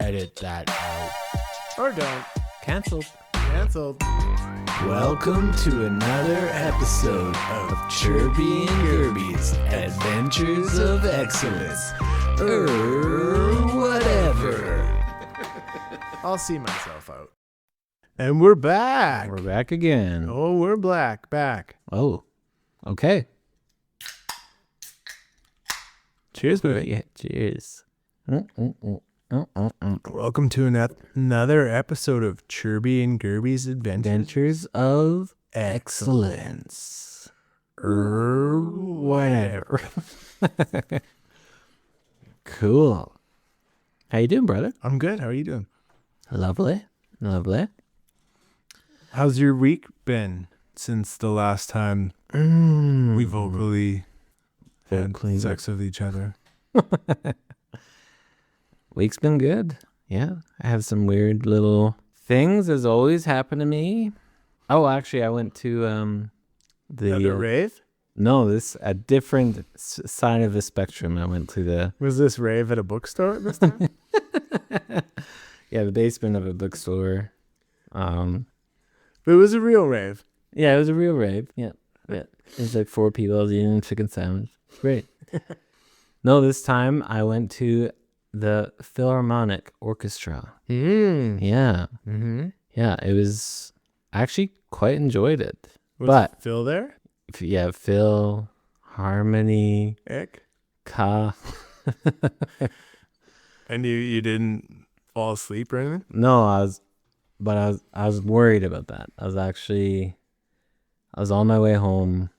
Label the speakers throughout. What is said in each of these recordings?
Speaker 1: Edit that out.
Speaker 2: Or don't.
Speaker 1: Cancelled.
Speaker 2: Cancelled.
Speaker 1: Welcome to another episode of Churby and Gurby's Adventures of Excellence. Whatever.
Speaker 2: I'll see myself out. And we're back.
Speaker 1: We're back again.
Speaker 2: Oh, we're back.
Speaker 1: Oh, okay.
Speaker 2: Cheers, baby.
Speaker 1: Yeah, cheers.
Speaker 2: Welcome to another episode of Churby and Gurby's
Speaker 1: Adventures of Excellence.
Speaker 2: Whatever.
Speaker 1: Cool. How you doing, brother?
Speaker 2: I'm good. How are you doing?
Speaker 1: Lovely.
Speaker 2: How's your week been since the last time we vocally had sex with each other?
Speaker 1: Week's been good. Yeah. I have some weird little things as always happen to me. Oh, actually, I went to
Speaker 2: Another rave?
Speaker 1: No, this a different side of the spectrum. I went to the
Speaker 2: Was this rave at a bookstore this time?
Speaker 1: yeah, the basement of a bookstore.
Speaker 2: But it was a real rave.
Speaker 1: Yeah, it was a real rave. Yeah. It was like 4 people eating a chicken sandwich. Great. No, this time I went to the Philharmonic Orchestra. Yeah.
Speaker 2: Mm-hmm.
Speaker 1: Yeah, it was actually quite enjoyed it.
Speaker 2: Was Phil there?
Speaker 1: Yeah, Phil, Harmony,
Speaker 2: Ick.
Speaker 1: Ka.
Speaker 2: And you didn't fall asleep or anything?
Speaker 1: No, I was worried about that. I was on my way home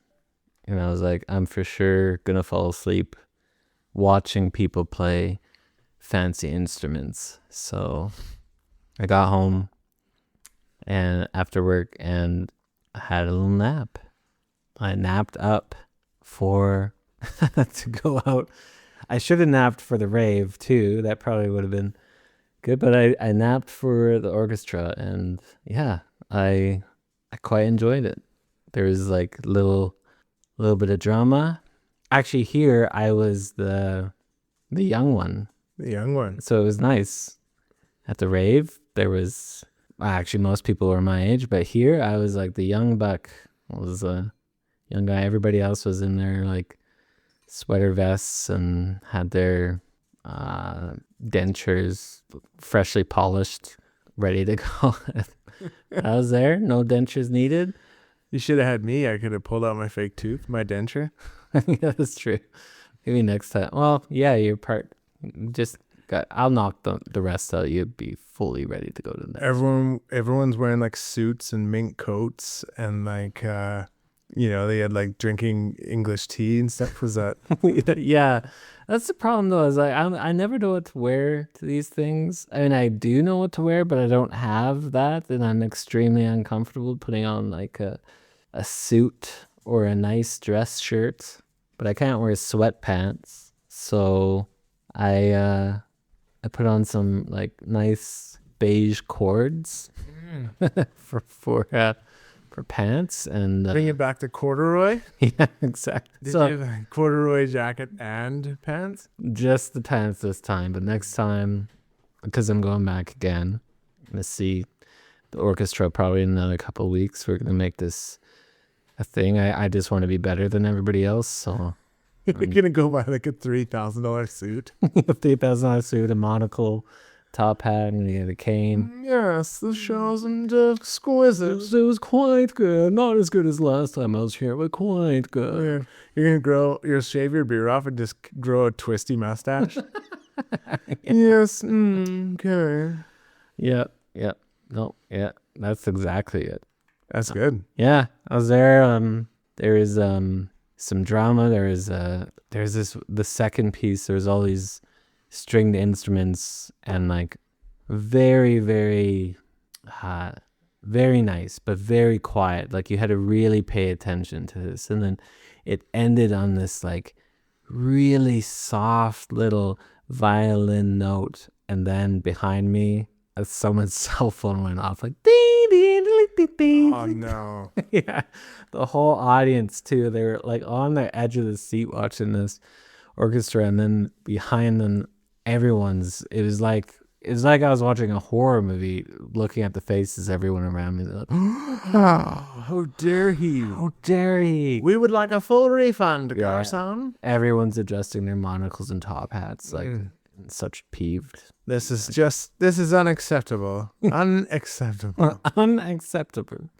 Speaker 1: and I was like, I'm for sure gonna fall asleep watching people play fancy instruments. So I got home and after work and I had a little nap. I napped up for to go out. I should have napped for the rave too. That probably would have been good, but I napped for the orchestra and yeah, I quite enjoyed it. There was like little bit of drama. Actually, here I was the young one.
Speaker 2: The young one.
Speaker 1: So it was nice. At the rave, there was actually most people were my age, but here I was like the young buck. I was a young guy. Everybody else was in their like sweater vests and had their dentures freshly polished, ready to go. I was there, no dentures needed.
Speaker 2: You should have had me. I could have pulled out my fake tooth, my denture.
Speaker 1: Yeah, that's true. Maybe next time. Well, yeah, your part. I'll knock the rest out. You'd be fully ready to go to the next.
Speaker 2: Everyone's wearing like suits and mink coats and like they had like drinking English tea and stuff. Was that?
Speaker 1: Yeah, that's the problem though. Is like I never know what to wear to these things. I mean, I do know what to wear, but I don't have that, and I'm extremely uncomfortable putting on like a suit or a nice dress shirt. But I can't wear sweatpants, so I put on some like nice beige cords for pants and
Speaker 2: bring it back to corduroy.
Speaker 1: Yeah, exactly.
Speaker 2: Did you have a corduroy jacket and pants?
Speaker 1: Just the pants this time, but next time, because I'm going back again, I'm gonna see the orchestra probably in another couple of weeks. We're gonna make this a thing. I just want to be better than everybody else, so
Speaker 2: you're gonna go buy like a $3,000 suit.
Speaker 1: A $3,000 suit, a monocle, top hat, and the cane.
Speaker 2: Yes, the show's exquisite.
Speaker 1: It was quite good. Not as good as last time I was here, but quite good.
Speaker 2: You're shave your beard off and just grow a twisty mustache. Yes. Okay.
Speaker 1: Yeah. No. Yeah. That's exactly it.
Speaker 2: That's good.
Speaker 1: Yeah, I was there. There is some drama. There's the second piece. There's all these stringed instruments and like very, very, very nice, but very quiet. Like you had to really pay attention to this. And then it ended on this like really soft little violin note. And then behind me, someone's cell phone went off like ding.
Speaker 2: Oh no.
Speaker 1: Yeah, the whole audience too, they were like on the edge of the seat watching this orchestra, and then behind them it was like it's like I was watching a horror movie, looking at the faces everyone around me. They're like,
Speaker 2: How dare he?
Speaker 1: how dare he?
Speaker 2: We would like a full refund,
Speaker 1: Yeah.
Speaker 2: Garson.
Speaker 1: Everyone's adjusting their monocles and top hats, like such peeved.
Speaker 2: This is unacceptable. Unacceptable.
Speaker 1: Unacceptable.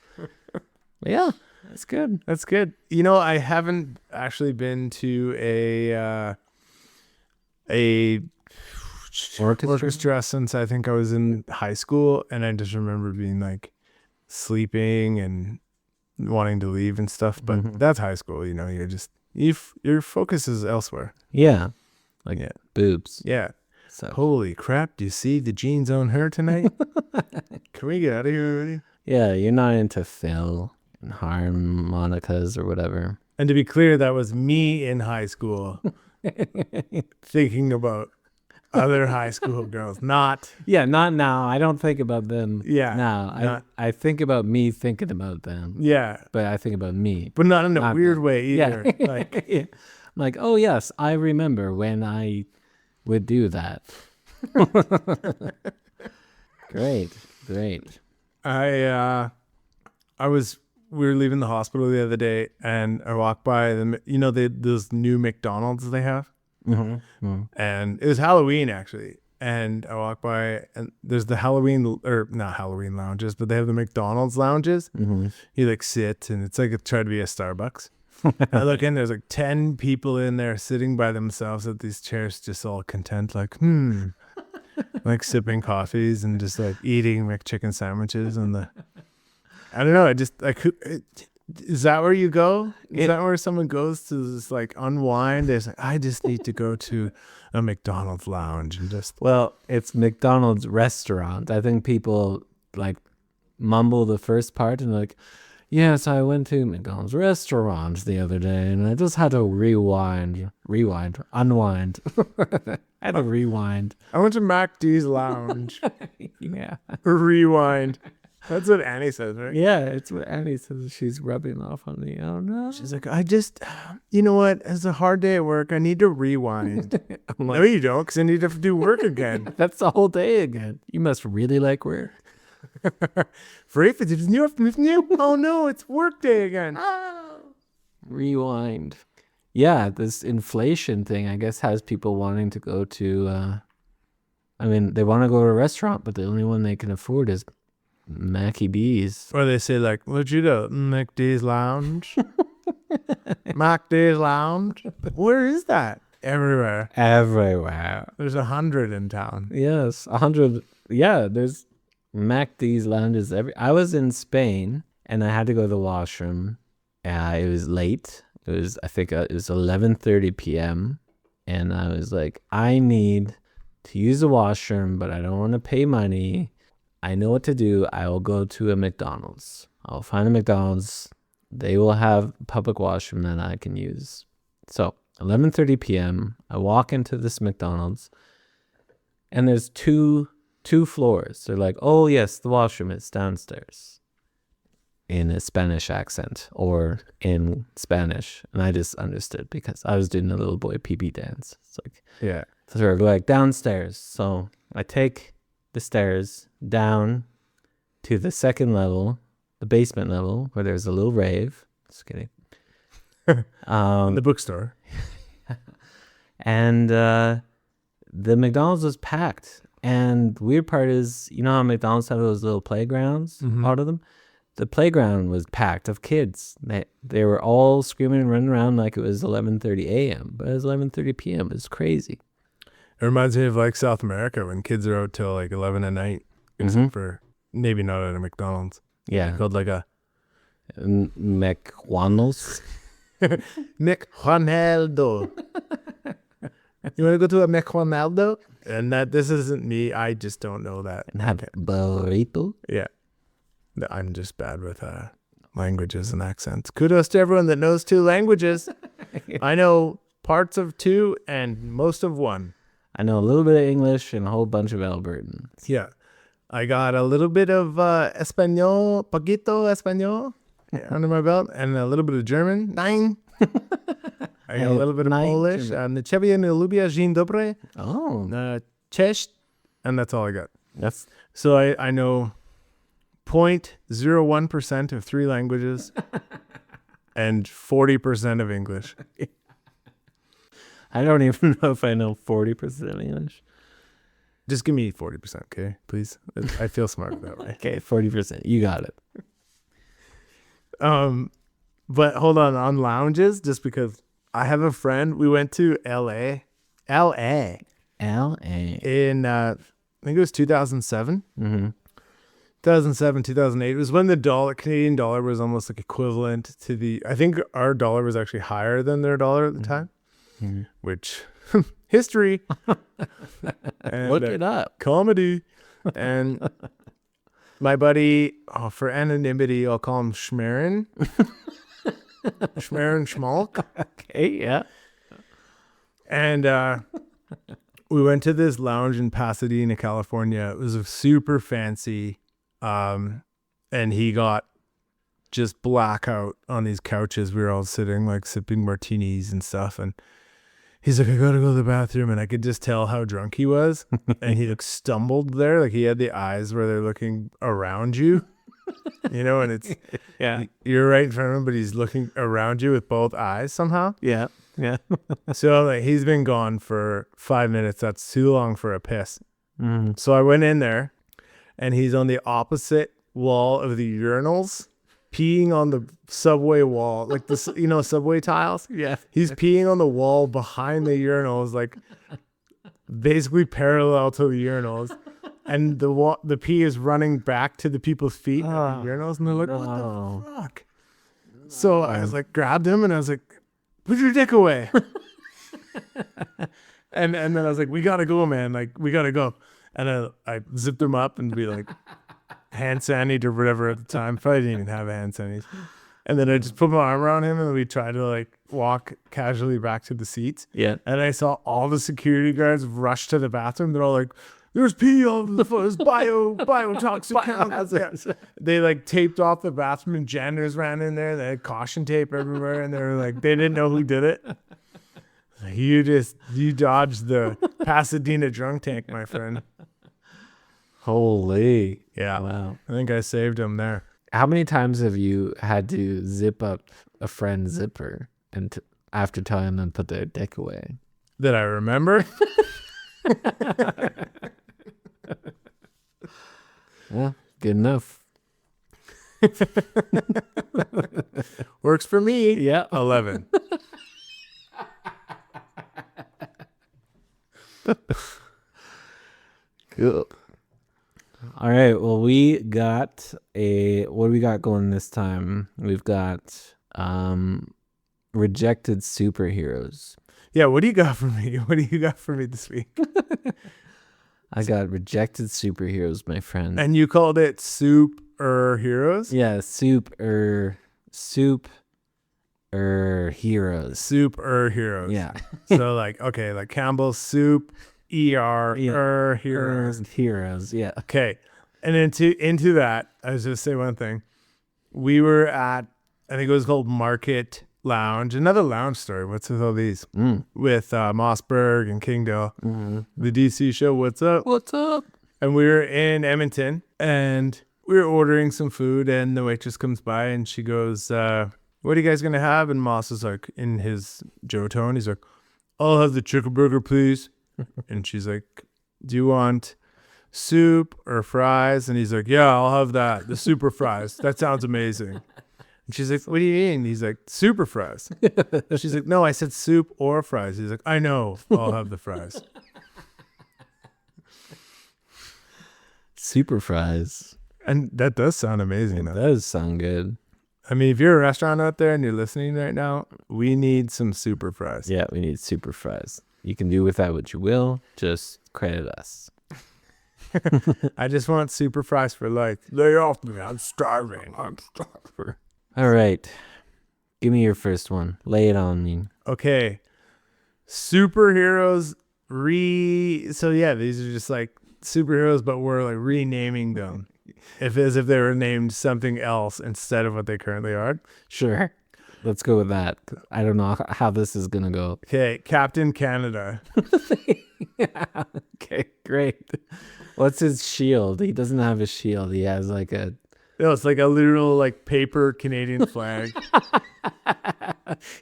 Speaker 1: Yeah, that's good.
Speaker 2: That's good. You know, I haven't actually been to a orchestra since I think I was in high school, and I just remember being like sleeping and wanting to leave and stuff. But that's high school, you know. You're just your focus is elsewhere.
Speaker 1: Yeah, like
Speaker 2: Yeah.
Speaker 1: boobs.
Speaker 2: Yeah.
Speaker 1: So
Speaker 2: Holy crap! Do you see the jeans on her tonight? Can we get out of here already?
Speaker 1: yeah, you're not into fill and harmonicas or whatever.
Speaker 2: And to be clear, that was me in high school thinking about other high school girls, not
Speaker 1: Yeah, not now. I don't think about them.
Speaker 2: Yeah,
Speaker 1: now
Speaker 2: not-
Speaker 1: I think about me thinking about them.
Speaker 2: yeah,
Speaker 1: But I think about me.
Speaker 2: but not in a
Speaker 1: Not
Speaker 2: weird
Speaker 1: them.
Speaker 2: way either.
Speaker 1: Yeah.
Speaker 2: Like,
Speaker 1: Yeah. I'm like, oh yes, I remember when I would do that. Great.
Speaker 2: We were leaving the hospital the other day, and I walked by them. You know, those new McDonald's they have, and it was Halloween actually. And I walked by, and there's the not Halloween lounges, but they have the McDonald's lounges. You like sit, and it's like try to be a Starbucks. I look in, there's like 10 people in there sitting by themselves at these chairs, just all content, like like sipping coffees and just like eating McChicken sandwiches and I don't know. Is that where you go? Is that where someone goes to just like unwind? It's like, I just need to go to a McDonald's lounge and just.
Speaker 1: Well, it's McDonald's restaurant. I think people like mumble the first part and like, yes, I went to McDonald's restaurant the other day and I just had to unwind. I had to rewind.
Speaker 2: I went to McD's lounge.
Speaker 1: Yeah.
Speaker 2: Rewind. That's what Annie says, right?
Speaker 1: Yeah, it's what Annie says. She's rubbing off on me. Oh no.
Speaker 2: She's like, you know what? It's a hard day at work. I need to rewind.
Speaker 1: I'm like,
Speaker 2: No, you don't, because I need to do work again.
Speaker 1: that's the whole day again. You must really like work.
Speaker 2: Oh no, it's work day again.
Speaker 1: Rewind. Yeah, this inflation thing, I guess, has people wanting to go to, they want to go to a restaurant, but the only one they can afford is McDs.
Speaker 2: Or they say like, what'd you do? McD's lounge? McD's lounge? Where is that? Everywhere.
Speaker 1: Everywhere.
Speaker 2: There's 100 in town.
Speaker 1: Yes, 100. Yeah, there's McD's lounges. I was in Spain and I had to go to the washroom. It was late. I think it was 11:30 p.m. And I was like, I need to use the washroom, but I don't want to pay money. I know what to do. I will go to a McDonald's. I'll find a McDonald's. They will have a public washroom that I can use. So 11:30 p.m. I walk into this McDonald's and there's two floors. They're like, oh yes, the washroom is downstairs, in a Spanish accent or in Spanish. And I just understood because I was doing a little boy PB dance. It's like,
Speaker 2: Yeah.
Speaker 1: so they're like downstairs. So I take the stairs down to the second level, the basement level, where there's a little rave. Just kidding.
Speaker 2: The bookstore.
Speaker 1: And the McDonald's was packed. And the weird part is, you know how McDonald's have those little playgrounds, out of them? The playground was packed of kids. They were all screaming and running around like it was 11:30 a.m. But it was 11:30 p.m. It's crazy.
Speaker 2: It reminds me of like South America when kids are out till like 11 at night, except for maybe not at a McDonald's.
Speaker 1: Yeah.
Speaker 2: Called like a
Speaker 1: McDonald's.
Speaker 2: McDonaldo. You want to go to a McDonaldo? And this isn't me. I just don't know that.
Speaker 1: And have burrito.
Speaker 2: Yeah. No, I'm just bad with languages and accents. Kudos to everyone that knows 2 languages. I know parts of 2 and most of 1.
Speaker 1: I know a little bit of English and a whole bunch of Albertan.
Speaker 2: Yeah. I got a little bit of Espanol, poquito Espanol under my belt, and a little bit of German. 9. I got a little bit of Polish.
Speaker 1: German.
Speaker 2: Churby and Gurby, Dzień dobry.
Speaker 1: Oh.
Speaker 2: Cześć. and that's all I got.
Speaker 1: That's
Speaker 2: So I know 0.01% of 3 languages and 40% of English.
Speaker 1: I don't even know if I know 40% English.
Speaker 2: Just give me 40%, okay, please. I feel smart that way.
Speaker 1: Okay, 40%. You got it.
Speaker 2: But hold on lounges, just because I have a friend. We went to LA
Speaker 1: LA.
Speaker 2: in I think it was 2007.
Speaker 1: Mm-hmm.
Speaker 2: 2007, 2008. It was when the Canadian dollar was almost like equivalent to I think our dollar was actually higher than their dollar at the time, which history. And,
Speaker 1: Look it up.
Speaker 2: comedy. And my buddy, for anonymity, I'll call him Schmerin. Schmerin Schmalk.
Speaker 1: Okay, yeah.
Speaker 2: And we went to this lounge in Pasadena, California. It was a super fancy. And he got just blackout on these couches. We were all sitting like sipping martinis and stuff. And he's like, I gotta go to the bathroom. And I could just tell how drunk he was. And he stumbled there. Like he had the eyes where they're looking around you, and it's, you're right in front of him, but he's looking around you with both eyes somehow.
Speaker 1: Yeah. Yeah.
Speaker 2: So like he's been gone for 5 minutes. That's too long for a piss.
Speaker 1: Mm-hmm.
Speaker 2: So I went in there. And he's on the opposite wall of the urinals, peeing on the subway wall, like the subway tiles.
Speaker 1: Yeah.
Speaker 2: He's peeing on the wall behind the urinals, like basically parallel to the urinals. And the pee is running back to the people's feet at the urinals, and they're like, "What the fuck?" So I was like, grabbed him, and I was like, "Put your dick away." and then I was like, "We gotta go, man! Like, we gotta go." And I zipped him up and be like hand sanitied or whatever at the time. Probably didn't even have a hand sanitizer. And then I just put my arm around him and we tried to like walk casually back to the seats.
Speaker 1: Yeah.
Speaker 2: And I saw all the security guards rush to the bathroom. They're all like, "There's pee all over the floor. There's biotoxic chemicals." They like taped off the bathroom and janitors ran in there. They had caution tape everywhere. And they were like, they didn't know who did it. You dodged the Pasadena drunk tank, my friend.
Speaker 1: Holy.
Speaker 2: Yeah.
Speaker 1: Wow.
Speaker 2: I think I saved him there.
Speaker 1: How many times have you had to zip up a friend's zipper and after telling them to put their dick away?
Speaker 2: That I remember?
Speaker 1: Yeah, good enough.
Speaker 2: Works for me.
Speaker 1: Yeah.
Speaker 2: 11.
Speaker 1: Cool. All right. Well, we got what do we got going this time? We've got rejected superheroes.
Speaker 2: Yeah, what do you got for me? What do you got for me this week?
Speaker 1: I got rejected superheroes, my friend.
Speaker 2: And you called it soup or heroes?
Speaker 1: Yeah, soup or heroes.
Speaker 2: Soup or heroes.
Speaker 1: Yeah.
Speaker 2: So like, okay, like Campbell's soup, heroes.
Speaker 1: Heroes, yeah.
Speaker 2: Okay. And into that, I was just say one thing. We were at, I think it was called Market Lounge, another lounge story. What's with all these? With Mossberg and Kingdale, the DC show. What's up?
Speaker 1: What's up?
Speaker 2: And we were in Edmonton, and we were ordering some food, and the waitress comes by, and she goes, "What are you guys gonna have?" And Moss is like, in his Joe tone, he's like, "I'll have the chicken burger, please." And she's like, "Do you want soup or fries?" And he's like, "Yeah, I'll have that. The super fries. That sounds amazing." And she's like, "What do you mean?" He's like, "Super fries." She's like, "No, I said soup or fries." He's like, "I know. I'll have the fries."
Speaker 1: Super fries.
Speaker 2: And that does sound amazing.
Speaker 1: It does sound good.
Speaker 2: I mean, if you're a restaurant out there and you're listening right now, we need some super fries.
Speaker 1: Yeah, we need super fries. You can do with that what you will. Just credit us.
Speaker 2: I just want super fries for life. Lay off me. I'm starving.
Speaker 1: All right. Give me your first one. Lay it on me.
Speaker 2: Okay. Superheroes so yeah, these are just like superheroes, but we're like renaming them. As if they were named something else instead of what they currently are.
Speaker 1: Sure. Let's go with that. I don't know how this is going to go.
Speaker 2: Okay, Captain Canada.
Speaker 1: Okay, great. What's his shield? He doesn't have a shield. He has like a.
Speaker 2: No, it's like a literal like paper Canadian flag.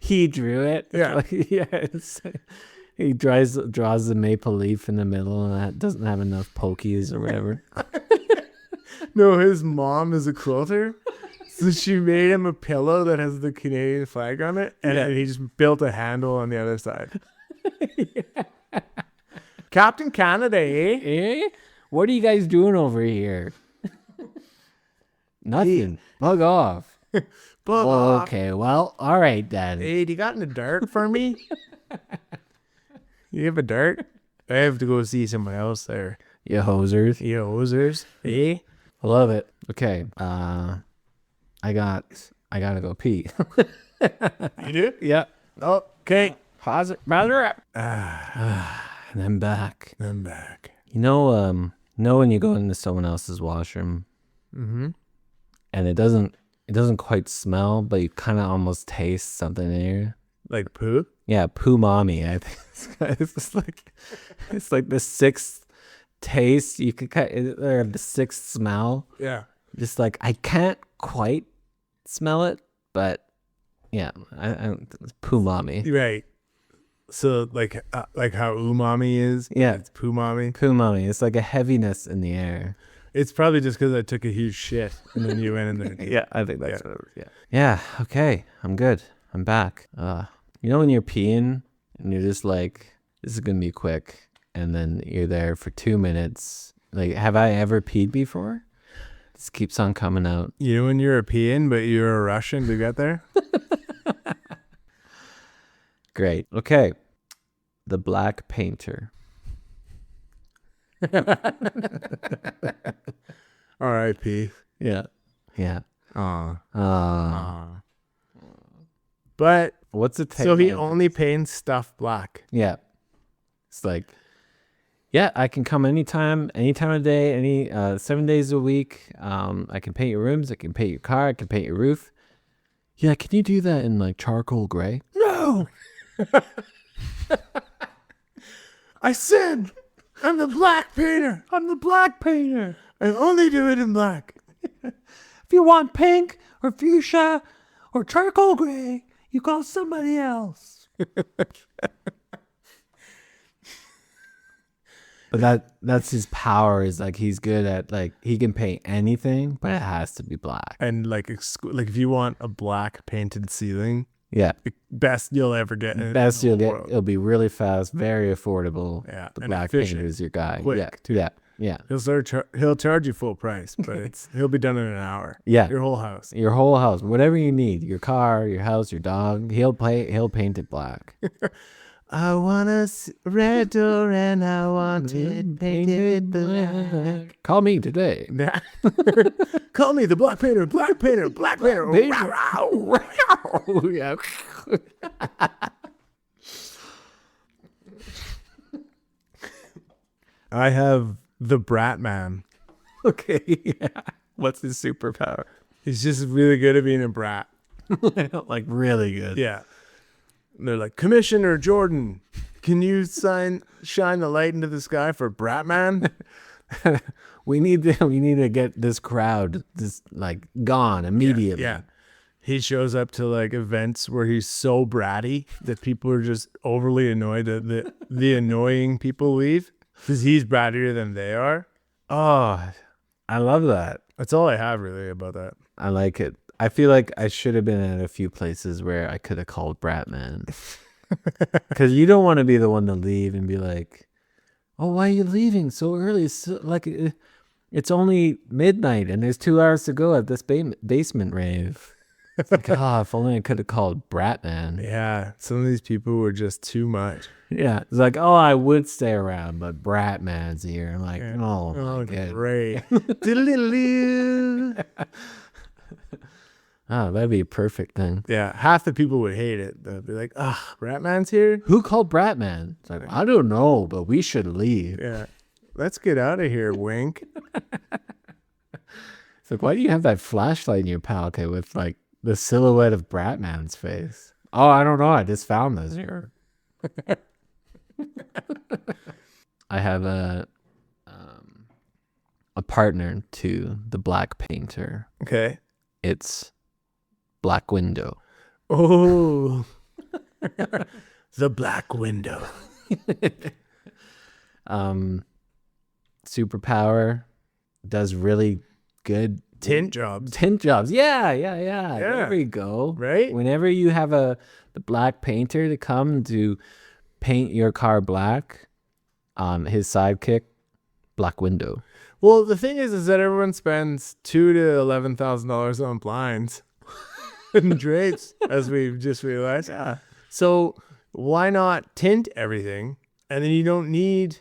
Speaker 1: He drew it.
Speaker 2: Yeah.
Speaker 1: Like, yeah. He draws the maple leaf in the middle, and that doesn't have enough pokies or whatever.
Speaker 2: No, his mom is a quilter. So she made him a pillow that has the Canadian flag on it, and then he just built a handle on the other side. Captain Canada, eh?
Speaker 1: Eh? What are you guys doing over here? Nothing. Bug off.
Speaker 2: Bug off.
Speaker 1: Okay, well, all right then.
Speaker 2: Hey, do you got a dart for me? You have a dart? I have to go see someone else there.
Speaker 1: You hosers.
Speaker 2: You hosers. Eh?
Speaker 1: I love it. Okay. I gotta go pee.
Speaker 2: You do?
Speaker 1: Yeah.
Speaker 2: Okay.
Speaker 1: Pause it. And I'm back.
Speaker 2: I'm back.
Speaker 1: You know when you go into someone else's washroom,
Speaker 2: Mm-hmm.
Speaker 1: and it doesn't quite smell, but you kind of almost taste something in here.
Speaker 2: Like poo?
Speaker 1: Yeah, poo mommy. I think it's like the sixth taste you could or the sixth smell.
Speaker 2: Yeah.
Speaker 1: Just like I can't quite smell it, but yeah, it's poo mommy.
Speaker 2: Right. So like how umami is?
Speaker 1: Yeah.
Speaker 2: It's poo mommy.
Speaker 1: Poo mommy. It's like a heaviness in the air.
Speaker 2: It's probably just because I took a huge shit and then you went in there.
Speaker 1: Yeah, I think that's what it was. Yeah. Yeah, okay. I'm good. I'm back. You know when you're peeing and you're just like, this is gonna be quick, and then you're there for 2 minutes. Like, have I ever peed before? This keeps on coming out.
Speaker 2: You know when you're European, but you're a Russian to get there?
Speaker 1: Great. Okay. The Black Painter.
Speaker 2: R.I.P.
Speaker 1: Yeah. Yeah.
Speaker 2: But
Speaker 1: What's it take?
Speaker 2: so he only paints stuff black.
Speaker 1: Yeah. It's like, yeah, I can come anytime of day, 7 days a week. I can paint your rooms. I can paint your car. I can paint your roof. Yeah, can you do that in like charcoal gray?
Speaker 2: No. I said, I'm the black painter.
Speaker 1: I'm the black painter.
Speaker 2: I only do it in black.
Speaker 1: If you want pink or fuchsia or charcoal gray, you call somebody else. But that's his power, is like he's good at, like, he can paint anything, but it has to be black.
Speaker 2: And like if you want a black painted ceiling,
Speaker 1: Yeah.
Speaker 2: best you'll ever get.
Speaker 1: Best you'll get. It'll be really fast, very affordable.
Speaker 2: Yeah,
Speaker 1: The
Speaker 2: and
Speaker 1: black
Speaker 2: efficient,
Speaker 1: painter is your guy.
Speaker 2: quick,
Speaker 1: Yeah.
Speaker 2: too.
Speaker 1: Yeah. Yeah.
Speaker 2: He'll charge you full price, but he'll be done in an hour.
Speaker 1: Yeah.
Speaker 2: Your whole house.
Speaker 1: Your whole house, whatever you need, your car, your house, your dog, he'll paint it black.
Speaker 2: I want a red door and I want it painted black.
Speaker 1: Call me today.
Speaker 2: Call me the black painter, black painter, black painter.
Speaker 1: Yeah.
Speaker 2: I have the Brat Man.
Speaker 1: Okay. Yeah. What's his superpower?
Speaker 2: He's just really good at being a brat.
Speaker 1: Like really good.
Speaker 2: Yeah. And they're like, Commissioner Jordan, can you shine the light into the sky for Brat Man?
Speaker 1: We need to get this crowd like gone immediately.
Speaker 2: Yeah. He shows up to like events where he's so bratty that people are just overly annoyed that the annoying people leave because he's brattier than they are.
Speaker 1: Oh, I love that.
Speaker 2: That's all I have really about that.
Speaker 1: I like it. I feel like I should have been at a few places where I could have called Bratman. Because you don't want to be the one to leave and be like, oh, why are you leaving so early? It's only midnight and there's 2 hours to go at this basement rave. It's like, oh, if only I could have called Bratman.
Speaker 2: Yeah, some of these people were just too much.
Speaker 1: Yeah, it's like, oh, I would stay around, but Bratman's here. I'm like, oh my God.
Speaker 2: Great. Diddle-diddle-doo.
Speaker 1: Oh, that'd be a perfect thing.
Speaker 2: Yeah, half the people would hate it. They'd be like, Bratman's here?
Speaker 1: Who called Bratman? It's like, I don't know, but we should leave.
Speaker 2: Yeah. Let's get out of here, wink.
Speaker 1: It's like, why do you have that flashlight in your pocket with like the silhouette of Bratman's face? Oh, I don't know. I just found this here. I have a partner to the black painter.
Speaker 2: Okay.
Speaker 1: It's Black Window.
Speaker 2: Oh, the Black Window.
Speaker 1: Superpower, does really good
Speaker 2: Tint jobs.
Speaker 1: tint jobs. Yeah. There we go.
Speaker 2: Right?
Speaker 1: Whenever you have the black painter to come to paint your car black, his sidekick, Black Window.
Speaker 2: Well, the thing is that everyone spends $2,000 to $11,000 on blinds and drapes, as we've just realized.
Speaker 1: Yeah.
Speaker 2: So why not tint everything, and then you don't need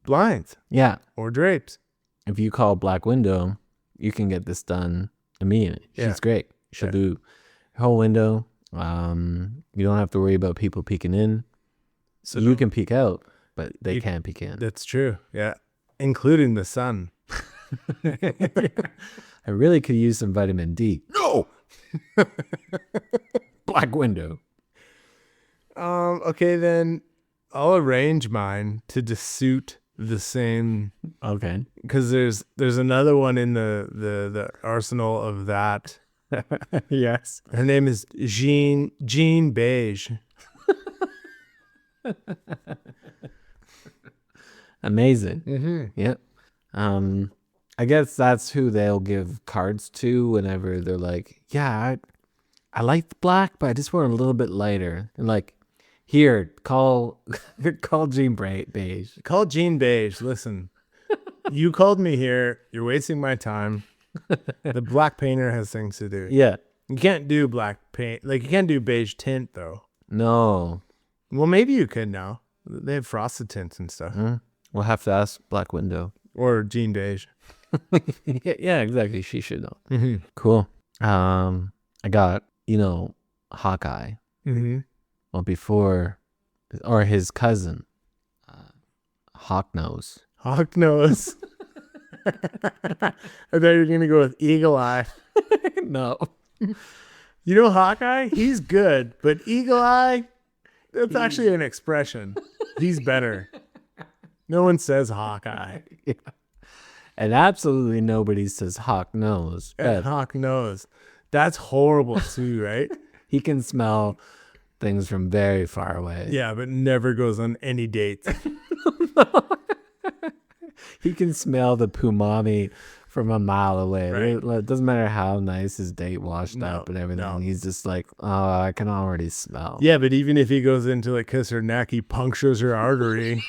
Speaker 2: blinds
Speaker 1: Yeah.
Speaker 2: or drapes?
Speaker 1: If you call Black Window, you can get this done immediately. She's
Speaker 2: Yeah.
Speaker 1: great. She'll do your whole window. You don't have to worry about people peeking in.
Speaker 2: So
Speaker 1: You can peek out, but they
Speaker 2: You-
Speaker 1: can't peek in.
Speaker 2: That's true. Yeah. Including the sun.
Speaker 1: I really could use some vitamin D.
Speaker 2: No.
Speaker 1: Black Window.
Speaker 2: Okay, then I'll arrange mine to suit the same,
Speaker 1: Okay.
Speaker 2: because there's another one in the arsenal of that.
Speaker 1: Yes.
Speaker 2: Her name is Jean Beige.
Speaker 1: Amazing.
Speaker 2: Mm-hmm.
Speaker 1: Yep. I guess that's who they'll give cards to whenever they're like, yeah, I like the black, but I just want a little bit lighter. And like, here, call Jean Beige.
Speaker 2: Call Jean Beige. Listen, you called me here. You're wasting my time. The black painter has things to do.
Speaker 1: Yeah.
Speaker 2: You can't do black paint. Like, you can't do beige tint, though.
Speaker 1: No.
Speaker 2: Well, maybe you could now. They have frosted tints and stuff.
Speaker 1: We'll have to ask Black Window.
Speaker 2: Or Jean Beige.
Speaker 1: Yeah, exactly. She should know.
Speaker 2: Mm-hmm.
Speaker 1: Cool. I got, Hawkeye.
Speaker 2: Mm-hmm.
Speaker 1: Well, before, or his cousin, Hawknose.
Speaker 2: Hawk nose. I thought you were going to go with Eagle Eye.
Speaker 1: No.
Speaker 2: You know Hawkeye? He's good. But Eagle Eye, that's actually an expression. He's better. No one says Hawkeye.
Speaker 1: Yeah. And absolutely nobody says Hawknose.
Speaker 2: And Hawk nose. That's horrible too, right?
Speaker 1: He can smell things from very far away.
Speaker 2: Yeah, but never goes on any dates.
Speaker 1: He can smell the pumami from a mile away.
Speaker 2: Right.
Speaker 1: It doesn't matter how nice his date washed
Speaker 2: No,
Speaker 1: up and everything.
Speaker 2: no.
Speaker 1: He's just like, oh, I can already smell.
Speaker 2: Yeah, but even if he goes in to like kiss her neck, he punctures her artery.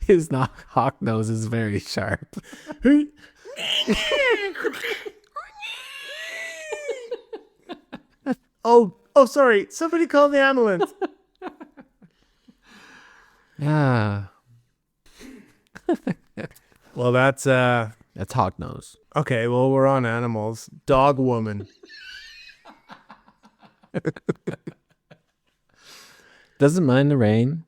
Speaker 1: His hawk nose is very sharp.
Speaker 2: Oh, sorry. Somebody call the ambulance.
Speaker 1: Yeah.
Speaker 2: Well, that's
Speaker 1: Hawk nose.
Speaker 2: okay. Well, we're on animals. Dog woman.
Speaker 1: Doesn't mind the rain.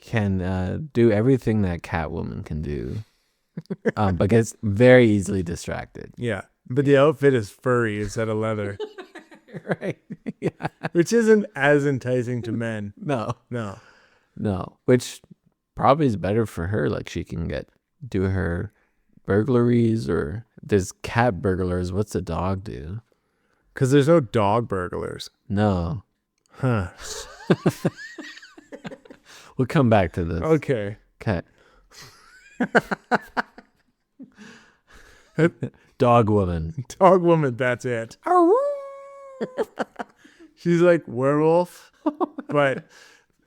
Speaker 1: Can do everything that Catwoman can do. But gets very easily distracted.
Speaker 2: Yeah, but the outfit is furry instead of leather,
Speaker 1: Right. Yeah.
Speaker 2: which isn't as enticing to men.
Speaker 1: No.
Speaker 2: No.
Speaker 1: Which probably is better for her. Like she can do her burglaries, or there's cat burglars. What's a dog do?
Speaker 2: Because there's no dog burglars.
Speaker 1: No.
Speaker 2: Huh.
Speaker 1: We'll come back to this.
Speaker 2: Okay.
Speaker 1: Okay. Dog woman.
Speaker 2: Dog woman, that's it. She's like werewolf, but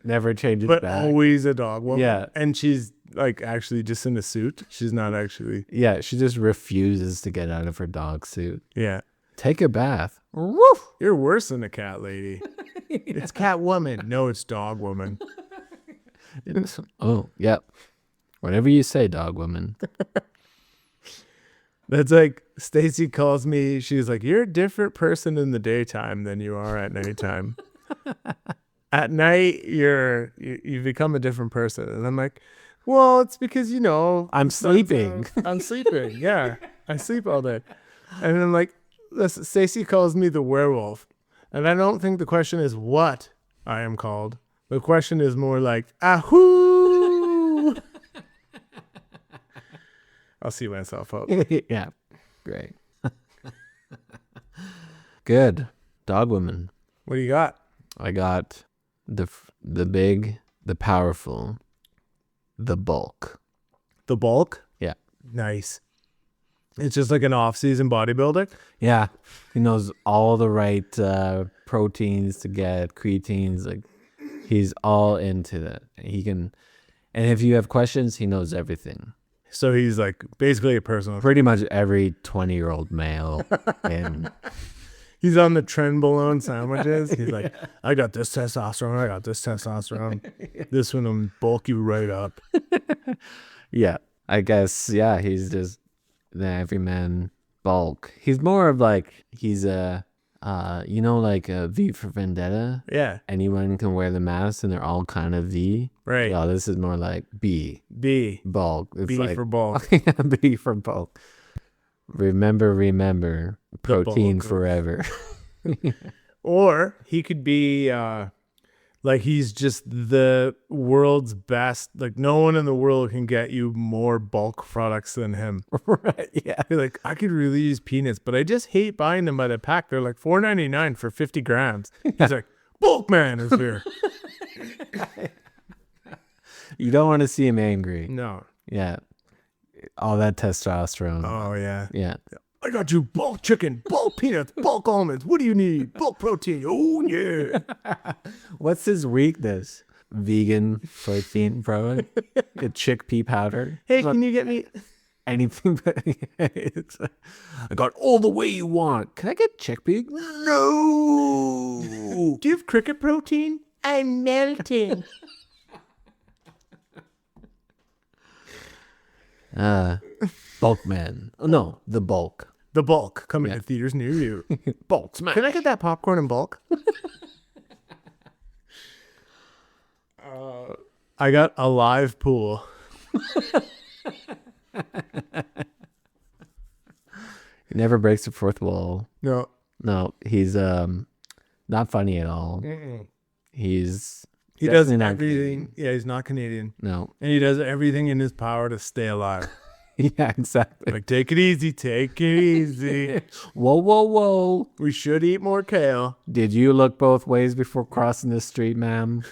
Speaker 1: Never changes back.
Speaker 2: always a dog woman.
Speaker 1: Yeah.
Speaker 2: And she's like actually just in a suit. She's not actually.
Speaker 1: Yeah, she just refuses to get out of her dog suit.
Speaker 2: Yeah.
Speaker 1: Take a bath.
Speaker 2: Woof. You're worse than a cat lady. It's cat woman. No, it's dog woman.
Speaker 1: Oh, yep. Whatever you say, dog woman.
Speaker 2: That's like Stacy calls me. She's like, "You're a different person in the daytime than you are at nighttime. At night, you become a different person." And I'm like, "Well, it's because
Speaker 1: I'm sleeping.
Speaker 2: I'm sleeping. Yeah, I sleep all day." And I'm like, Stacy calls me the werewolf, and I don't think the question is what I am called, The question is more like, ahoo. I'll see myself out.
Speaker 1: Yeah. Great. Good. Dog woman.
Speaker 2: What do you got?
Speaker 1: I got the big, the powerful, the bulk.
Speaker 2: The bulk?
Speaker 1: Yeah.
Speaker 2: Nice. It's just like an off-season bodybuilder.
Speaker 1: Yeah. He knows all the right proteins to get, creatines. Like, he's all into that. He can, and if you have questions, he knows everything.
Speaker 2: So he's like basically a personal.
Speaker 1: Pretty much every 20-year-old male. And
Speaker 2: He's on the trenbolone sandwiches. He's like, I got this testosterone. I got this testosterone. This one will bulk you right up.
Speaker 1: yeah, I guess, yeah, he's just the everyman bulk. He's more of like, he's like a V for Vendetta.
Speaker 2: Yeah.
Speaker 1: Anyone can wear the mask and they're all kind of V.
Speaker 2: Right.
Speaker 1: Yeah, this is more like B. Bulk. It's
Speaker 2: B
Speaker 1: like,
Speaker 2: for bulk.
Speaker 1: B for bulk. Remember, protein forever.
Speaker 2: Or he could be like he's just the world's best. Like no one in the world can get you more bulk products than him.
Speaker 1: Right, yeah.
Speaker 2: You're like, I could really use peanuts, but I just hate buying them by the pack. They're like $4.99 for 50 grams. He's like, bulk man is here.
Speaker 1: You don't want to see him angry.
Speaker 2: No.
Speaker 1: Yeah. All that testosterone.
Speaker 2: Oh, yeah.
Speaker 1: Yeah.
Speaker 2: I got you bulk chicken, bulk peanuts, bulk almonds. What do you need? Bulk protein. Oh, yeah.
Speaker 1: What's his weakness? Vegan protein, bro. A chickpea powder.
Speaker 2: Hey, can you get me
Speaker 1: anything but I got all the way you want. Can I get chickpea? No.
Speaker 2: Do you have cricket protein? I'm melting.
Speaker 1: Bulk man. Oh, no, the bulk.
Speaker 2: The bulk coming to theaters near you.
Speaker 1: Bulk smash.
Speaker 2: Can I get that popcorn in bulk? I got a live pool.
Speaker 1: He never breaks the fourth wall.
Speaker 2: No.
Speaker 1: No, he's not funny at all. He
Speaker 2: does
Speaker 1: definitely not
Speaker 2: everything.
Speaker 1: Canadian.
Speaker 2: Yeah, he's not Canadian.
Speaker 1: No.
Speaker 2: And he does everything in his power to stay alive.
Speaker 1: Yeah, exactly.
Speaker 2: Like, take it easy, take it easy.
Speaker 1: Whoa.
Speaker 2: We should eat more kale.
Speaker 1: Did you look both ways before crossing the street, ma'am?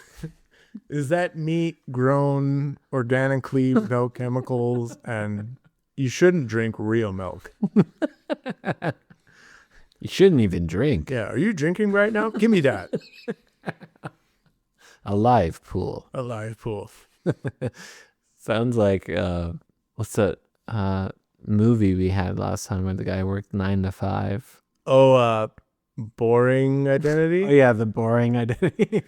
Speaker 2: Is that meat grown organically without chemicals? And you shouldn't drink real milk.
Speaker 1: You shouldn't even drink.
Speaker 2: Yeah, are you drinking right now? Give me that.
Speaker 1: A live pool.
Speaker 2: A live pool.
Speaker 1: Sounds like what's that movie we had last time where the guy worked 9 to 5?
Speaker 2: Oh, boring identity?
Speaker 1: Oh yeah, the boring identity.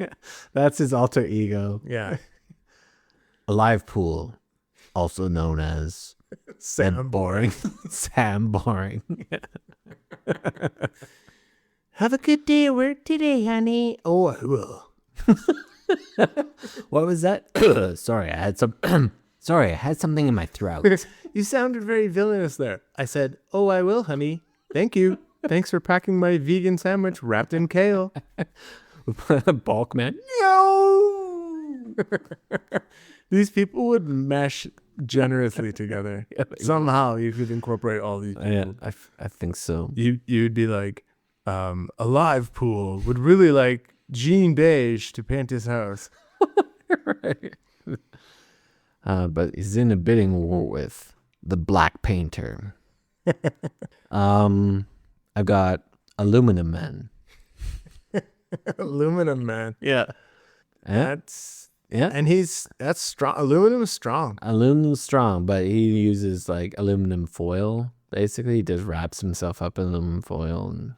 Speaker 1: That's his alter ego.
Speaker 2: Yeah.
Speaker 1: A live pool, also known as
Speaker 2: Sam
Speaker 1: Boring. Sam Boring.
Speaker 2: Have a good day at work today, honey. Oh, I will.
Speaker 1: What was that? Sorry, I had something in my throat.
Speaker 2: You sounded very villainous there. I said, oh, I will, honey. Thank you. Thanks for packing my vegan sandwich wrapped in kale.
Speaker 1: Bulk man.
Speaker 2: No. These people would mesh generously together. Somehow you could incorporate all these people.
Speaker 1: Yeah, I think so.
Speaker 2: You'd be like, a live pool would really like Jean Beige to paint his house.
Speaker 1: Right. But he's in a bidding war with the Black Painter. I've got Aluminum Man.
Speaker 2: Aluminum Man. Yeah. That's and that's strong. Aluminum is strong.
Speaker 1: Aluminum's strong, but he uses like aluminum foil. Basically, he just wraps himself up in aluminum foil. And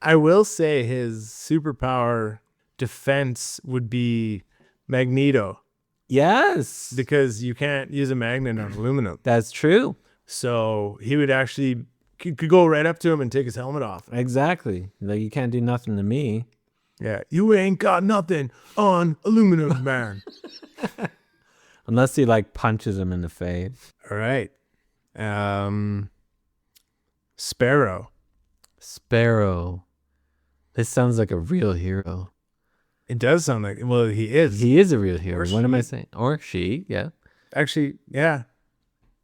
Speaker 2: I will say his superpower defense would be Magneto.
Speaker 1: Yes.
Speaker 2: Because you can't use a magnet on aluminum.
Speaker 1: That's true.
Speaker 2: So he would actually could go right up to him and take his helmet off.
Speaker 1: Exactly. Like, you can't do nothing to me.
Speaker 2: Yeah. You ain't got nothing on Aluminum Man.
Speaker 1: Unless he like punches him in the face.
Speaker 2: All right. Sparrow.
Speaker 1: This sounds like a real hero.
Speaker 2: It does sound like, well, he is.
Speaker 1: He is a real hero.
Speaker 2: Or
Speaker 1: What am I
Speaker 2: she.
Speaker 1: saying? Or she, yeah.
Speaker 2: Actually, yeah.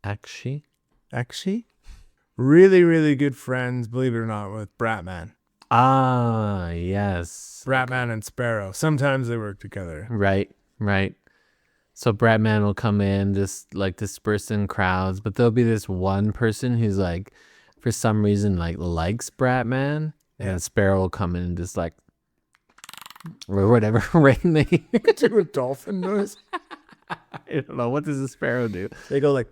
Speaker 1: Actually.
Speaker 2: Really, really good friends, believe it or not, with Bratman.
Speaker 1: Ah, yes.
Speaker 2: Bratman and Sparrow. Sometimes they work together.
Speaker 1: Right. So Bratman will come in, just like disperse in crowds, but there'll be this one person who's like, for some reason, like likes Bratman, and then Sparrow will come in and just like, or whatever, right? And they
Speaker 2: Do a dolphin noise.
Speaker 1: I don't know, what does a sparrow do?
Speaker 2: They go like,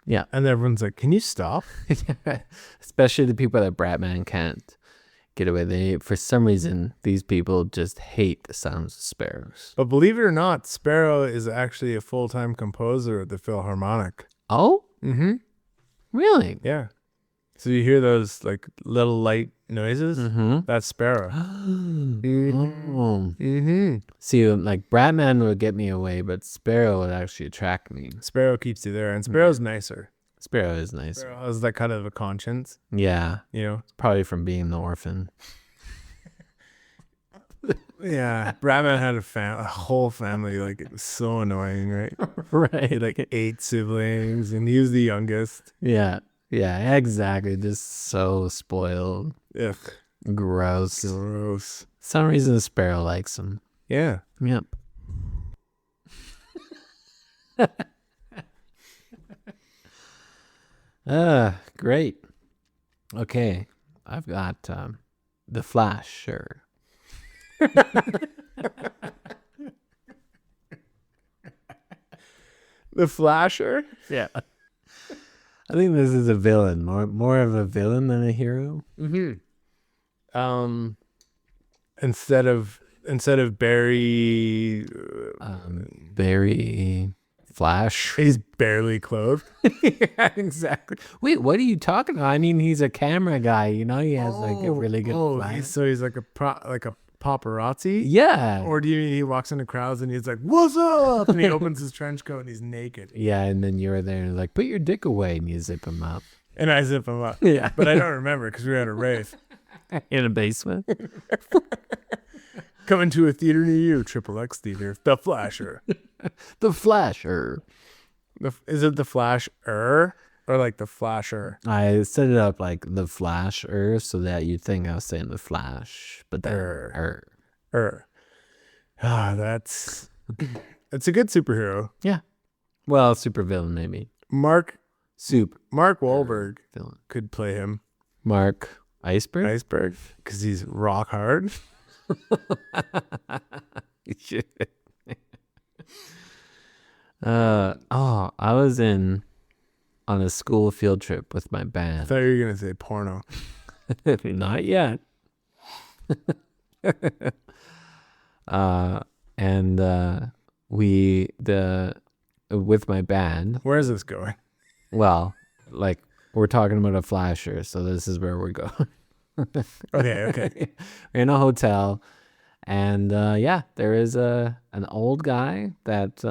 Speaker 1: Yeah.
Speaker 2: and everyone's like, can you stop?
Speaker 1: Especially the people that Bratman can't get away. They, for some reason, these people just hate the sounds of sparrows.
Speaker 2: But believe it or not, Sparrow is actually a full-time composer at the Philharmonic.
Speaker 1: Oh?
Speaker 2: Mm-hmm.
Speaker 1: Really?
Speaker 2: Yeah. So you hear those like little light noises?
Speaker 1: Mm-hmm.
Speaker 2: That's Sparrow.
Speaker 1: Mm-hmm. See, like Bratman would get me away, but Sparrow would actually attract me.
Speaker 2: Sparrow keeps you there, and Sparrow's nicer.
Speaker 1: Sparrow is nice.
Speaker 2: Sparrow has that kind of a conscience,
Speaker 1: Yeah.
Speaker 2: you know?
Speaker 1: Probably from being the orphan.
Speaker 2: Yeah. Bratman had a whole family. Like, it was so annoying, right?
Speaker 1: Right.
Speaker 2: He had like 8 siblings, and he was the youngest.
Speaker 1: Yeah. Yeah, exactly. Just so spoiled.
Speaker 2: Ugh.
Speaker 1: Gross.
Speaker 2: Gross.
Speaker 1: Some reason the sparrow likes him.
Speaker 2: Yeah.
Speaker 1: Yep. Great. Okay. I've got the Flash, sure.
Speaker 2: The Flasher?
Speaker 1: Yeah. I think this is a villain, more of a villain than a hero.
Speaker 2: Mm-hmm. Instead of Barry,
Speaker 1: Barry Flash.
Speaker 2: he's barely clothed.
Speaker 1: Yeah, exactly. Wait, what are you talking about? I mean, he's a camera guy. You know, he has like a really good flash.
Speaker 2: He's like a paparazzi.
Speaker 1: Yeah.
Speaker 2: Or do you mean he walks into crowds and he's like, "What's up?" and he opens his trench coat and he's naked.
Speaker 1: Yeah, and then you're there and like, put your dick away, and you zip him up.
Speaker 2: And I zip him up.
Speaker 1: Yeah.
Speaker 2: But I don't remember because we were at a rave.
Speaker 1: In a basement.
Speaker 2: Coming to a theater near you, Triple X Theater. The Flasher.
Speaker 1: The Flasher.
Speaker 2: Is it the Flasher or like the Flasher?
Speaker 1: I set it up like the Flasher so that you'd think I was saying the Flash, but then
Speaker 2: That's a good superhero.
Speaker 1: Yeah. Well, supervillain maybe.
Speaker 2: Mark
Speaker 1: Soup.
Speaker 2: Wahlberg
Speaker 1: Villain.
Speaker 2: could play him.
Speaker 1: Mark Iceberg.
Speaker 2: Because he's rock hard.
Speaker 1: I was on a school field trip with my
Speaker 2: I
Speaker 1: band.
Speaker 2: thought you were gonna say porno.
Speaker 1: Not yet. With my band.
Speaker 2: Where is this going?
Speaker 1: Well, like we're talking about a flasher, so this is where we're going.
Speaker 2: Okay.
Speaker 1: We're in a hotel, and there is an old guy that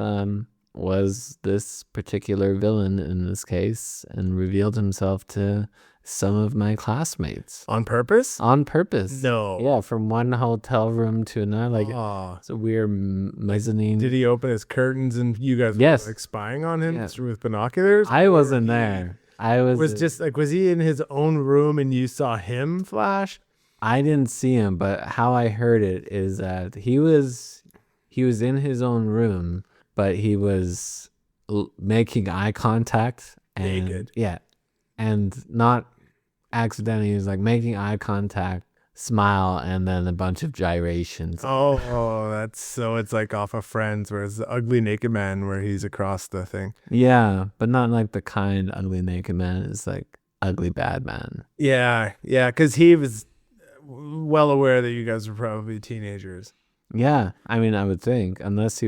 Speaker 1: was this particular villain in this case, and revealed himself to some of my classmates
Speaker 2: On purpose?
Speaker 1: on purpose.
Speaker 2: No.
Speaker 1: Yeah, from one hotel room to another. Like
Speaker 2: Aw.
Speaker 1: it's a weird mezzanine.
Speaker 2: Did he open his curtains and you guys
Speaker 1: Yes.
Speaker 2: were like spying on him
Speaker 1: Yes.
Speaker 2: with binoculars?
Speaker 1: I wasn't there. I
Speaker 2: Was just like, was he in his own room and you saw him flash?
Speaker 1: I didn't see him, but how I heard it is that he was in his own room, but he was making eye contact and
Speaker 2: Naked.
Speaker 1: yeah, and not accidentally. He was like making eye contact, smile, and then a bunch of gyrations.
Speaker 2: Oh, it's like off of Friends, where it's the ugly naked man where he's across the thing.
Speaker 1: Yeah, but not like the kind ugly naked man. It's like ugly bad man.
Speaker 2: Yeah, because he was well aware that you guys were probably teenagers.
Speaker 1: Yeah, I mean, I would think, unless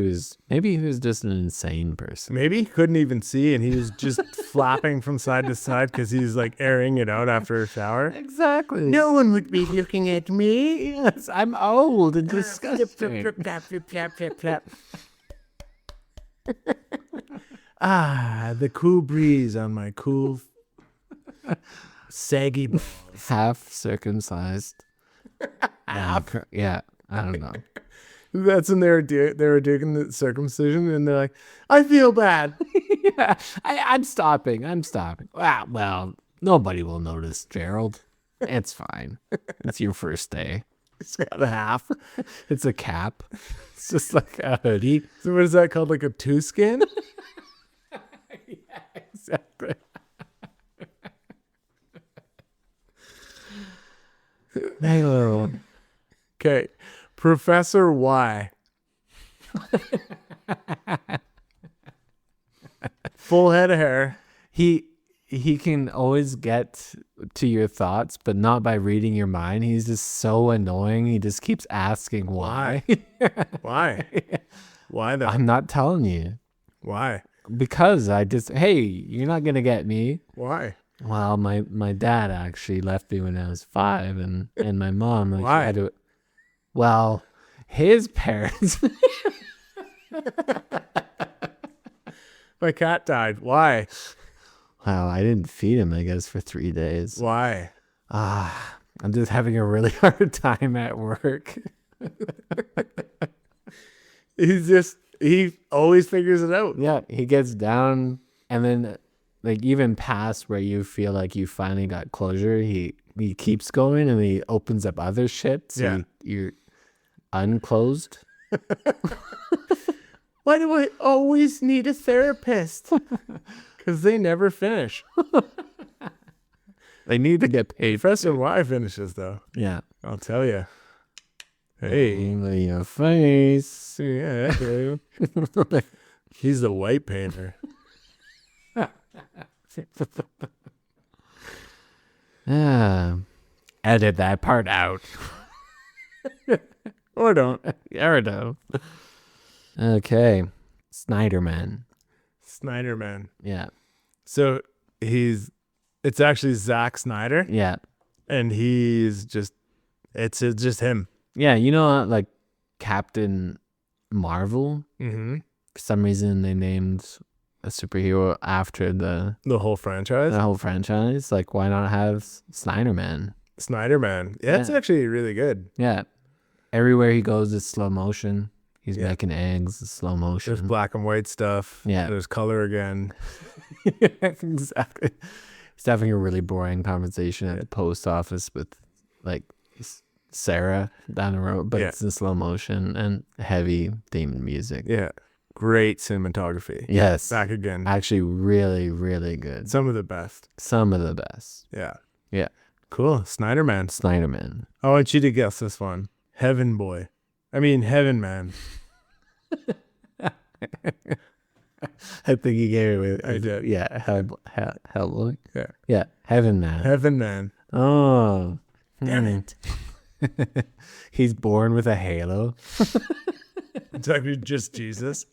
Speaker 1: maybe he was just an insane person.
Speaker 2: Maybe he couldn't even see and he was just flapping from side to side because he's like airing it out after a shower.
Speaker 1: Exactly.
Speaker 2: No one would be looking at me.
Speaker 1: Yes, I'm old and disgusting.
Speaker 2: The cool breeze on my cool saggy balls.
Speaker 1: half circumcised. Yeah, I don't know.
Speaker 2: That's when they were doing the circumcision, and they're like, I feel bad.
Speaker 1: Yeah, I'm stopping. Well, nobody will notice, Gerald. It's fine. It's your first day.
Speaker 2: It's got a half.
Speaker 1: It's a cap. It's just like a hoodie.
Speaker 2: So what is that called? Like a two skin?
Speaker 1: Yeah, exactly. Hello.
Speaker 2: Okay. Professor Y. Full head of hair.
Speaker 1: He can always get to your thoughts, but not by reading your mind. He's just so annoying. He just keeps asking why.
Speaker 2: Why? Why though?
Speaker 1: I'm not telling you.
Speaker 2: Why?
Speaker 1: Because hey, you're not gonna get me.
Speaker 2: Why?
Speaker 1: Well, my dad actually left me when I was 5, and my mom like
Speaker 2: Why?
Speaker 1: had to. Well, his parents.
Speaker 2: My cat died. Why?
Speaker 1: Well, I didn't feed him, I guess, for 3 days.
Speaker 2: Why?
Speaker 1: I'm just having a really hard time at work.
Speaker 2: He always figures it out.
Speaker 1: Yeah, he gets down, and then like even past where you feel like you finally got closure, he keeps going, and he opens up other shit. So
Speaker 2: Yeah.
Speaker 1: you're unclosed.
Speaker 2: Why do I always need a therapist? Because they never finish.
Speaker 1: They need to get paid.
Speaker 2: Professor Y finishes though.
Speaker 1: Yeah.
Speaker 2: I'll tell you. Hey.
Speaker 1: In your face.
Speaker 2: Yeah. He's the white painter.
Speaker 1: Edit that part out.
Speaker 2: Or don't.
Speaker 1: Or don't. Okay. Snyderman.
Speaker 2: Snyderman.
Speaker 1: Yeah.
Speaker 2: So it's actually Zack Snyder,
Speaker 1: Yeah.
Speaker 2: and it's just him.
Speaker 1: Yeah. You know, like Captain Marvel?
Speaker 2: Mm-hmm.
Speaker 1: For some reason, they named a superhero after the
Speaker 2: The whole franchise.
Speaker 1: whole franchise. Like, why not have Snyderman?
Speaker 2: Snyderman. Yeah, it's
Speaker 1: Yeah.
Speaker 2: actually really good.
Speaker 1: Yeah. Everywhere he goes, it's slow motion. He's
Speaker 2: Yeah.
Speaker 1: making eggs, it's slow
Speaker 2: There's
Speaker 1: motion.
Speaker 2: black and white stuff.
Speaker 1: Yeah.
Speaker 2: There's color again.
Speaker 1: Exactly. He's having a really boring conversation at the post office with like Sarah down the road, but
Speaker 2: Yeah.
Speaker 1: it's in slow motion and heavy themed music.
Speaker 2: Yeah. Great cinematography.
Speaker 1: Yes.
Speaker 2: Back again.
Speaker 1: Actually, really, really good.
Speaker 2: Some of the best.
Speaker 1: Some of the best.
Speaker 2: Yeah.
Speaker 1: Yeah.
Speaker 2: Cool. Snyderman.
Speaker 1: Snyderman.
Speaker 2: I want you to guess this one. Heaven Boy. I mean, Heaven Man.
Speaker 1: I think you gave it with.
Speaker 2: I did.
Speaker 1: Yeah. Hellboy.
Speaker 2: Yeah.
Speaker 1: Yeah. Heaven Man.
Speaker 2: Heaven Man.
Speaker 1: Oh.
Speaker 2: Damn it.
Speaker 1: He's born with a halo.
Speaker 2: It's actually just Jesus.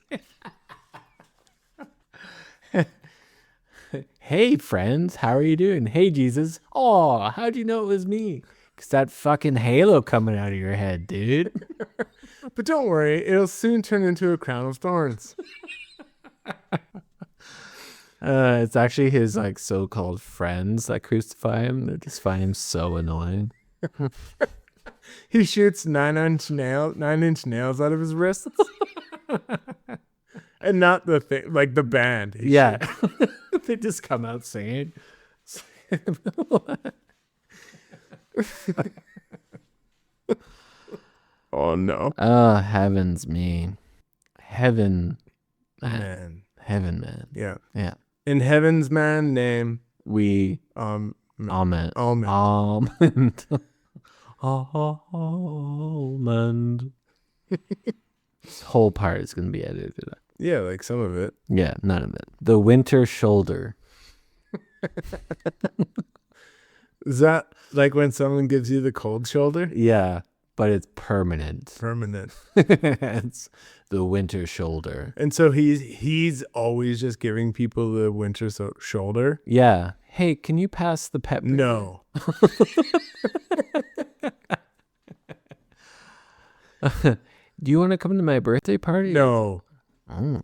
Speaker 1: Hey, friends. How are you doing? Hey, Jesus. Oh, how'd you know it was me? Because that fucking halo coming out of your head, dude.
Speaker 2: But don't worry, it'll soon turn into a crown of thorns.
Speaker 1: It's actually his like so-called friends that crucify him. They just find him so annoying.
Speaker 2: He shoots 9-inch nails out of his wrists. And not the thing, like the band. He
Speaker 1: Yeah. They just come out singing.
Speaker 2: Oh no.
Speaker 1: Oh, heavens me. Heaven.
Speaker 2: Man.
Speaker 1: Heaven, man.
Speaker 2: Yeah.
Speaker 1: Yeah.
Speaker 2: In Heaven's man name,
Speaker 1: We
Speaker 2: Amen.
Speaker 1: almond.
Speaker 2: Almond.
Speaker 1: Almond. Almond. This whole part is going to be edited out.
Speaker 2: Yeah, like some of it.
Speaker 1: Yeah, none of it. The winter shoulder.
Speaker 2: Is that like when someone gives you the cold shoulder?
Speaker 1: Yeah, but it's permanent.
Speaker 2: Permanent.
Speaker 1: It's the winter shoulder.
Speaker 2: And so he's always just giving people the winter shoulder.
Speaker 1: Yeah. Hey, can you pass the pep?
Speaker 2: No.
Speaker 1: Do you want to come to my birthday party?
Speaker 2: No.
Speaker 1: Oh,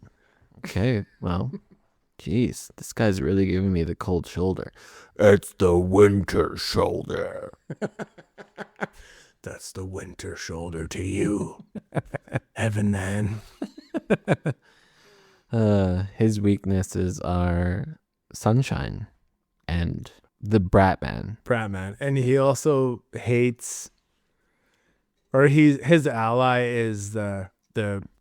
Speaker 1: okay. Well, Jeez, this guy's really giving me the cold shoulder. It's the winter shoulder.
Speaker 2: That's the winter shoulder to you. Heaven man.
Speaker 1: His weaknesses are sunshine and the brat man.
Speaker 2: Brat man. And he also hates, or his ally is the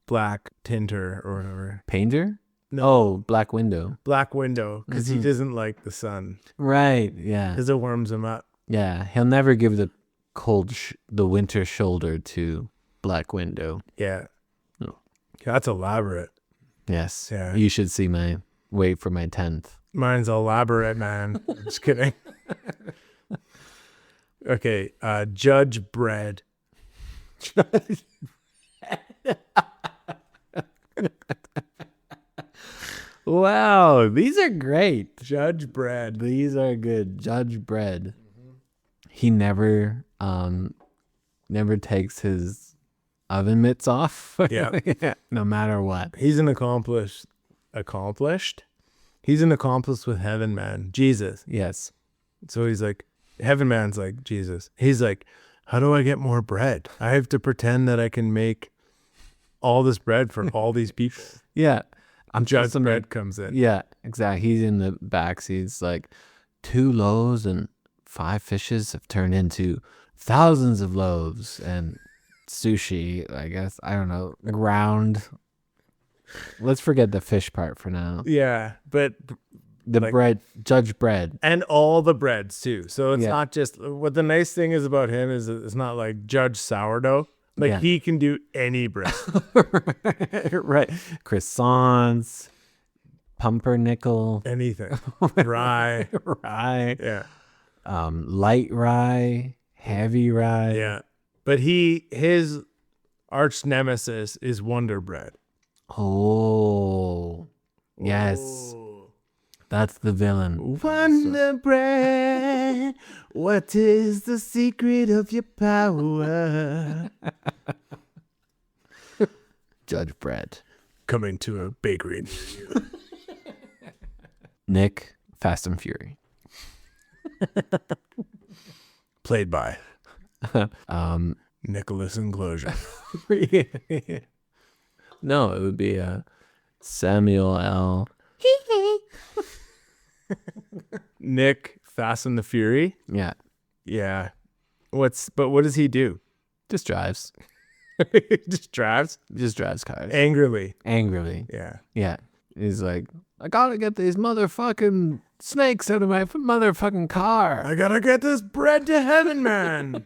Speaker 2: black tinter or whatever.
Speaker 1: Painter?
Speaker 2: No.
Speaker 1: Oh, Black Window.
Speaker 2: Black Window, because he doesn't like the sun.
Speaker 1: Right, yeah.
Speaker 2: Because it warms him up.
Speaker 1: Yeah, he'll never give the the winter shoulder to Black Window.
Speaker 2: Yeah.
Speaker 1: No.
Speaker 2: That's elaborate.
Speaker 1: Yes.
Speaker 2: Yeah.
Speaker 1: You should see my wait for my 10th.
Speaker 2: Mine's elaborate, man. Just kidding. Okay. Judge Bread.
Speaker 1: Wow, these are great.
Speaker 2: Judge Bread.
Speaker 1: These are good. Judge Bread. He never takes his oven mitts off.
Speaker 2: Yeah.
Speaker 1: No matter what.
Speaker 2: He's an accomplished. He's an accomplice with Heaven Man. Jesus.
Speaker 1: Yes.
Speaker 2: So he's like, Heaven Man's like Jesus. He's like, how do I get more bread? I have to pretend that I can make all this bread for all these people.
Speaker 1: Yeah.
Speaker 2: Judge Bread comes in.
Speaker 1: Yeah, exactly. He's in the back. He's like, 2 loaves and 5 fishes have turned into thousands of loaves and sushi, I guess. I don't know. Ground. Let's forget the fish part for now.
Speaker 2: Yeah, but
Speaker 1: The
Speaker 2: like,
Speaker 1: bread, Judge Bread.
Speaker 2: and all the breads too. So it's
Speaker 1: Yeah.
Speaker 2: not just what the nice thing is about him is that it's not like Judge Sourdough. Like
Speaker 1: Yeah.
Speaker 2: he can do any bread.
Speaker 1: Right. Croissants, pumpernickel,
Speaker 2: Anything. Rye.
Speaker 1: rye,
Speaker 2: Yeah.
Speaker 1: light rye, heavy rye.
Speaker 2: Yeah. But his arch nemesis is Wonder Bread.
Speaker 1: Oh, yes.
Speaker 2: Oh.
Speaker 1: That's the villain.
Speaker 2: Wonder Bread, what is the secret of your power?
Speaker 1: Judge Bread.
Speaker 2: Coming to a bakery near you.
Speaker 1: Nick, Fast and Fury.
Speaker 2: Played by Nicholas Enclosure.
Speaker 1: No, it would be Samuel L.
Speaker 2: Nick Fast and the Fury.
Speaker 1: Yeah,
Speaker 2: Yeah. What does he do?
Speaker 1: just drives.
Speaker 2: Just drives
Speaker 1: Just drives cars.
Speaker 2: angrily.
Speaker 1: Angrily.
Speaker 2: Yeah.
Speaker 1: Yeah. He's like, I gotta get these motherfucking snakes out of my motherfucking car.
Speaker 2: I gotta get this bread to heaven, man.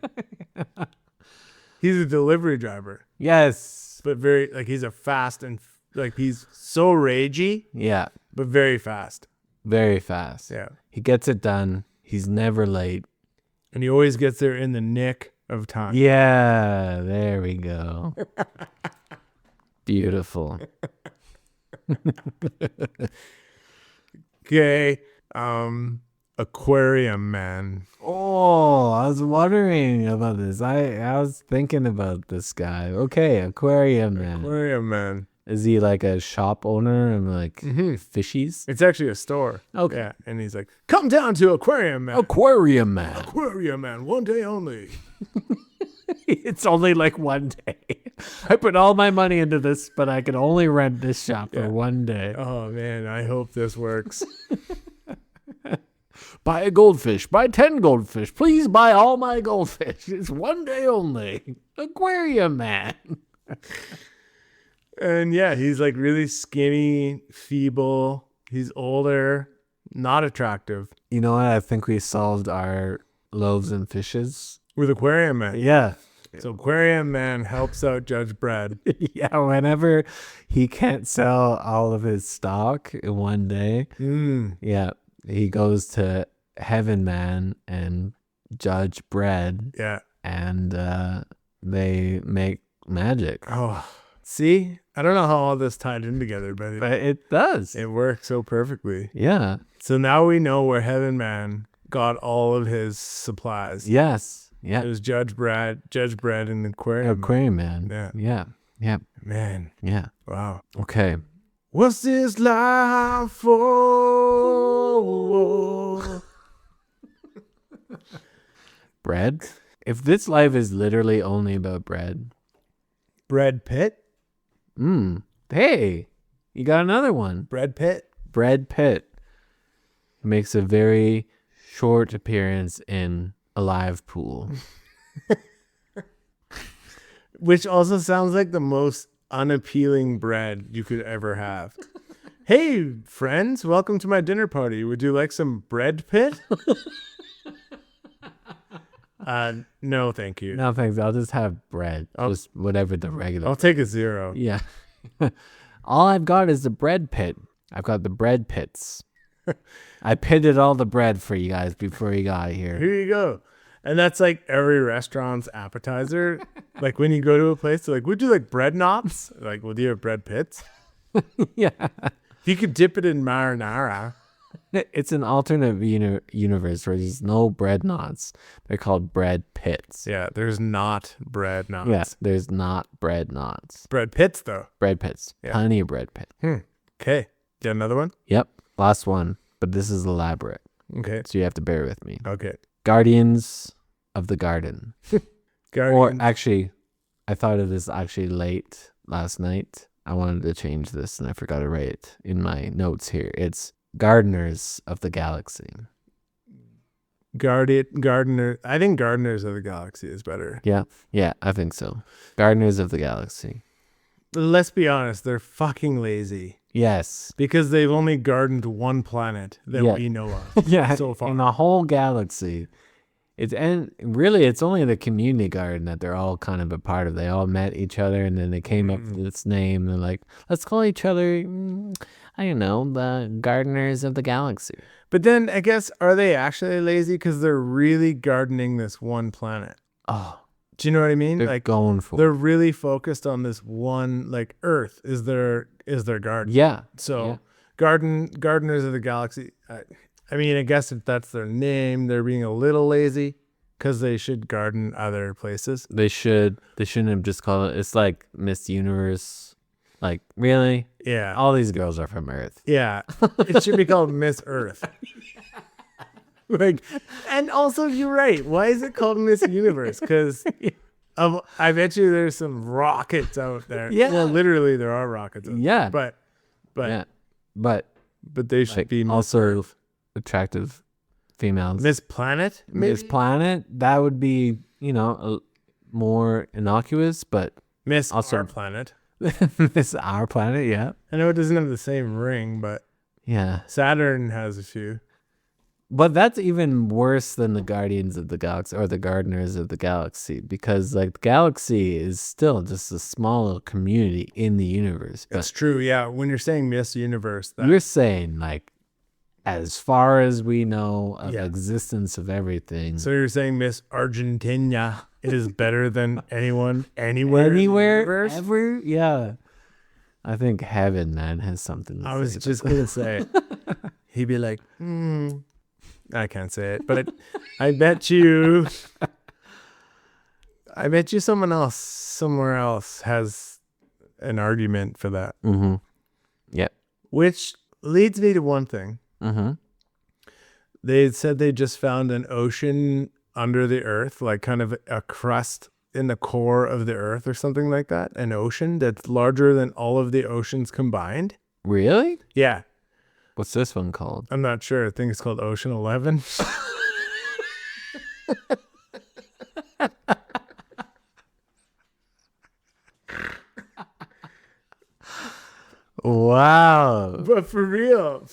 Speaker 2: He's a delivery driver,
Speaker 1: Yes.
Speaker 2: but very like he's a fast and like he's so ragey,
Speaker 1: Yeah.
Speaker 2: but very fast.
Speaker 1: Very fast.
Speaker 2: Yeah.
Speaker 1: He gets it done. He's never late.
Speaker 2: And he always gets there in the nick of time.
Speaker 1: Yeah. There we go. Beautiful.
Speaker 2: Okay. Aquarium Man.
Speaker 1: Oh, I was wondering about this. I was thinking about this guy. Okay, aquarium man.
Speaker 2: Aquarium Man.
Speaker 1: Is he like a shop owner and like fishies?
Speaker 2: It's actually a store.
Speaker 1: Okay.
Speaker 2: Yeah. And he's like, come down to Aquarium Man.
Speaker 1: Aquarium man.
Speaker 2: Aquarium Man, one day only.
Speaker 1: It's only like one day. I put all my money into this, but I can only rent this shop for one day.
Speaker 2: Oh man, I hope this works.
Speaker 1: Buy a goldfish. Buy 10 goldfish. Please buy all my goldfish. It's one day only. Aquarium man.
Speaker 2: And yeah, he's like really skinny, feeble. He's older, not attractive.
Speaker 1: You know what? I think we solved our loaves and fishes.
Speaker 2: With Aquarium Man.
Speaker 1: Yeah.
Speaker 2: So Aquarium Man helps out Judge Bread.
Speaker 1: Yeah, whenever he can't sell all of his stock in one day, yeah, he goes to Heaven Man and Judge Bread,
Speaker 2: Yeah.
Speaker 1: and they make magic.
Speaker 2: Oh, see? I don't know how all this tied in together, but
Speaker 1: But it does.
Speaker 2: it worked so perfectly.
Speaker 1: Yeah.
Speaker 2: So now we know where Heaven Man got all of his supplies.
Speaker 1: Yes.
Speaker 2: It
Speaker 1: Yeah.
Speaker 2: was Judge Bread and Aquarium.
Speaker 1: Aquarium Man.
Speaker 2: Yeah.
Speaker 1: Yeah. Yeah.
Speaker 2: Man,
Speaker 1: Yeah.
Speaker 2: wow.
Speaker 1: Okay.
Speaker 2: What's this life for?
Speaker 1: Bread? If this life is literally only about bread.
Speaker 2: Brad Pitt?
Speaker 1: Hey, you got another one.
Speaker 2: Brad Pitt?
Speaker 1: Brad Pitt makes a very short appearance in a live pool.
Speaker 2: Which also sounds like the most unappealing bread you could ever have. Hey, friends, welcome to my dinner party. Would you like some bread pit? No, thank you.
Speaker 1: No, thanks. I'll just have bread. Just whatever the regular.
Speaker 2: I'll take a 0.
Speaker 1: Yeah. All I've got is the bread pit. I've got the bread pits. I pitted all the bread for you guys before you got here.
Speaker 2: Here you go. And that's like every restaurant's appetizer. Like when you go to a place, they're like, would you like bread knots? Like, well, do you have bread pits?
Speaker 1: Yeah.
Speaker 2: You could dip it in marinara.
Speaker 1: It's an alternate universe where there's no bread knots. They're called bread pits.
Speaker 2: Yeah, there's not bread knots.
Speaker 1: Yeah, there's not bread knots.
Speaker 2: Bread pits, though.
Speaker 1: Bread pits.
Speaker 2: Yeah.
Speaker 1: Plenty of bread pits.
Speaker 2: Okay. Got another one?
Speaker 1: Yep. Last one. But this is elaborate.
Speaker 2: Okay.
Speaker 1: So you have to bear with me.
Speaker 2: Okay.
Speaker 1: Guardians of the Garden.
Speaker 2: Guardians.
Speaker 1: Or actually, I thought of this actually late last night. I wanted to change this and I forgot to write it in my notes here. It's Gardeners of the Galaxy.
Speaker 2: Gardener. I think Gardeners of the Galaxy is better.
Speaker 1: Yeah, I think so. Gardeners of the Galaxy.
Speaker 2: Let's be honest, they're fucking lazy.
Speaker 1: Yes.
Speaker 2: Because they've only gardened one planet that we know of.
Speaker 1: Yeah,
Speaker 2: so far.
Speaker 1: in the whole galaxy. It's only the community garden that they're all kind of a part of. They all met each other and then they came up with this name. They're like, let's call each other, I don't know, the Gardeners of the Galaxy.
Speaker 2: But then I guess, are they actually lazy because they're really gardening this one planet?
Speaker 1: Oh,
Speaker 2: do you know what I mean?
Speaker 1: they're
Speaker 2: Like
Speaker 1: going for
Speaker 2: they're really focused on this one, like Earth is their garden.
Speaker 1: Yeah.
Speaker 2: So
Speaker 1: yeah.
Speaker 2: Gardeners of the Galaxy. I mean, I guess if that's their name, they're being a little lazy because they should garden other places.
Speaker 1: They shouldn't have just called it. It's like Miss Universe. Like, really?
Speaker 2: Yeah.
Speaker 1: All these girls are from Earth.
Speaker 2: Yeah. It should be called Miss Earth. Like, and also you're right. Why is it called Miss Universe? Because I bet you there's some rockets out there.
Speaker 1: Yeah.
Speaker 2: Well, literally there are rockets out
Speaker 1: Yeah.
Speaker 2: there.
Speaker 1: Yeah. But
Speaker 2: they should
Speaker 1: like,
Speaker 2: be Miss
Speaker 1: also
Speaker 2: Earth.
Speaker 1: attractive females.
Speaker 2: Miss Planet? Maybe?
Speaker 1: Miss Planet, that would be, more innocuous, but
Speaker 2: Miss
Speaker 1: also
Speaker 2: Our Planet.
Speaker 1: Miss Our Planet, yeah.
Speaker 2: I know it doesn't have the same ring, but
Speaker 1: Yeah.
Speaker 2: Saturn has a few.
Speaker 1: But that's even worse than the Guardians of the Galaxy or the Gardeners of the Galaxy, because like the galaxy is still just a small little community in the universe.
Speaker 2: That's true. Yeah. When you're saying Miss Universe,
Speaker 1: You're saying like as far as we know of
Speaker 2: Yeah.
Speaker 1: existence of everything.
Speaker 2: so you're saying Miss Argentina is better than anyone anywhere in the
Speaker 1: Anywhere
Speaker 2: universe?
Speaker 1: ever? Yeah. I think heaven, man, has something to
Speaker 2: I
Speaker 1: say
Speaker 2: was
Speaker 1: about
Speaker 2: just gonna say, he'd be like, I can't say it, but I bet you someone else somewhere else has an argument for that.
Speaker 1: Mm-hmm. Yep.
Speaker 2: Which leads me to one thing.
Speaker 1: Mm-hmm.
Speaker 2: They said they just found an ocean under the earth, like kind of a crust in the core of the earth or something like that. An ocean that's larger than all of the oceans combined.
Speaker 1: Really?
Speaker 2: Yeah.
Speaker 1: What's this one called?
Speaker 2: I'm not sure. I think it's called Ocean 11.
Speaker 1: Wow.
Speaker 2: But for real,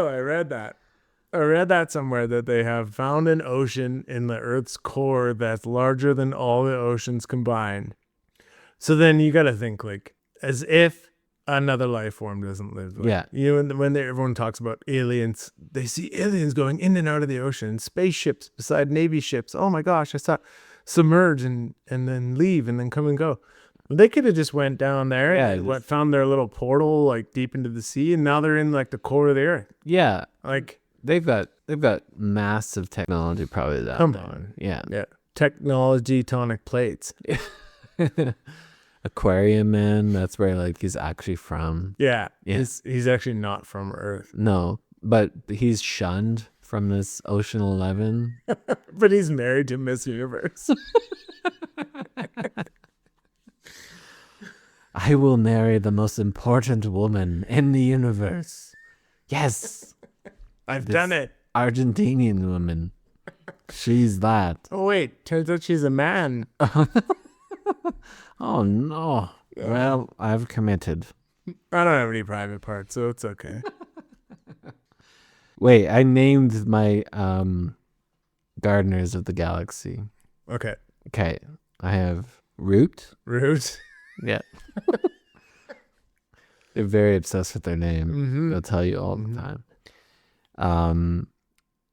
Speaker 2: I read that. I read that somewhere that they have found an ocean in the Earth's core that's larger than all the oceans combined. So then you got to think like as if another life form doesn't live. Like,
Speaker 1: Yeah.
Speaker 2: You know, when everyone talks about aliens, they see aliens going in and out of the ocean, spaceships beside Navy ships. Oh my gosh, I saw submerge and then leave and then come and go. They could have just went down there and found their little portal like deep into the sea, and now they're in like the core of the earth.
Speaker 1: Yeah.
Speaker 2: Like
Speaker 1: They've got massive technology probably that
Speaker 2: Come
Speaker 1: there.
Speaker 2: on.
Speaker 1: Yeah.
Speaker 2: technology tonic plates.
Speaker 1: Aquarium Man. That's where like he's actually from.
Speaker 2: Yeah.
Speaker 1: Yeah.
Speaker 2: He's actually not from Earth.
Speaker 1: No, but he's shunned from this Ocean 11.
Speaker 2: But he's married to Miss Universe.
Speaker 1: I will marry the most important woman in the universe. Yes,
Speaker 2: I've
Speaker 1: This-
Speaker 2: done it.
Speaker 1: Argentinian woman. She's that.
Speaker 2: Oh, wait. Turns out she's a man.
Speaker 1: Oh no. Well, I've committed.
Speaker 2: I don't have any private parts, so it's okay.
Speaker 1: Wait, I named my Gardeners of the Galaxy.
Speaker 2: Okay.
Speaker 1: Okay, I have Root.
Speaker 2: Root.
Speaker 1: Yeah. They're very obsessed with their name.
Speaker 2: Mm-hmm.
Speaker 1: They'll tell you all the time.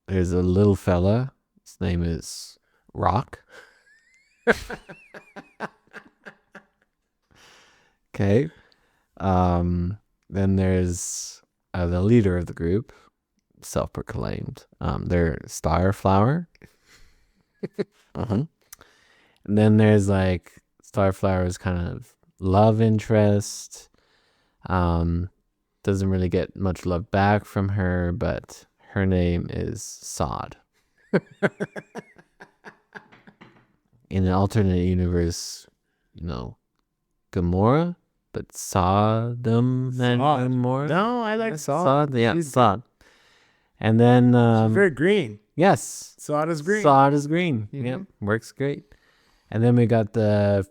Speaker 1: There's a little fella. His name is Rock. Okay. Then there's the leader of the group, self-proclaimed. They're Starflower. And then there's like Starflower's kind of love interest. Doesn't really get much love back from her, but her name is Sod. In an alternate universe, Gamora, but Sodom and
Speaker 2: Sod.
Speaker 1: Gamora.
Speaker 2: No, I like Sod.
Speaker 1: Sod, yeah,
Speaker 2: She's
Speaker 1: Sod. And then,
Speaker 2: very green.
Speaker 1: yes,
Speaker 2: Sod is green.
Speaker 1: Sod is green.
Speaker 2: Mhm.
Speaker 1: Yep, works great. And then we got the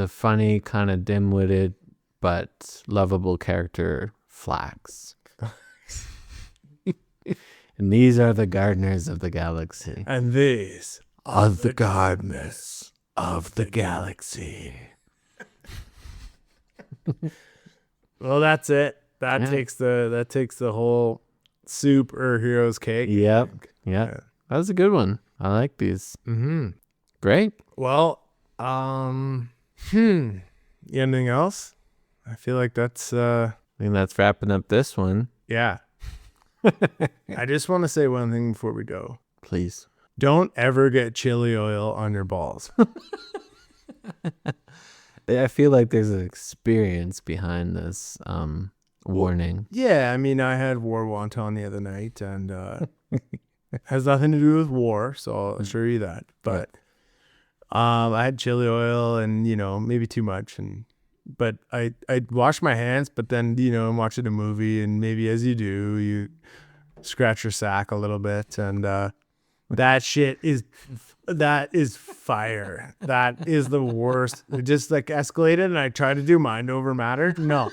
Speaker 1: funny, kind of dim-witted but lovable character, Flax. And these are the Gardeners of the Galaxy.
Speaker 2: And these
Speaker 1: Are the Gardeners of the Galaxy.
Speaker 2: Well, that's it. That
Speaker 1: Yeah.
Speaker 2: takes the whole soup or hero's cake.
Speaker 1: Yep. That was a good one. I like these.
Speaker 2: Mm-hmm.
Speaker 1: Great.
Speaker 2: Well, anything else? I feel like that's
Speaker 1: I think that's wrapping up this one.
Speaker 2: yeah. I just want to say one thing before we go.
Speaker 1: Please.
Speaker 2: Don't ever get chili oil on your balls.
Speaker 1: I feel like there's an experience behind this warning.
Speaker 2: Yeah, I mean, I had war wonton the other night, and has nothing to do with war, so I'll assure you that. But I had chili oil, and maybe too much, but I washed my hands, but then I'm watching a movie, and maybe as you do, you scratch your sack a little bit, and that is fire. That is the worst. It just like escalated, and I tried to do mind over matter. No,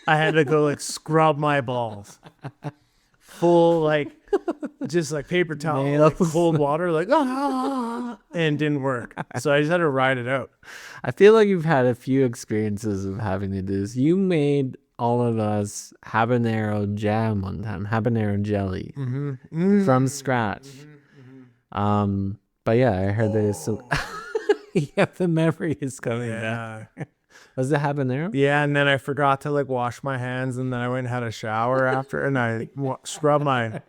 Speaker 2: I had to go like scrub my balls, full just like paper towel, like cold water, like and didn't work. So I just had to ride it out.
Speaker 1: I feel like you've had a few experiences of having to do this. You made all of us habanero jam one time, habanero jelly from scratch. But yeah, I heard there's some. Yeah, the memory is coming back. Was it habanero?
Speaker 2: Yeah, and then I forgot to wash my hands, and then I went and had a shower after, and I scrubbed my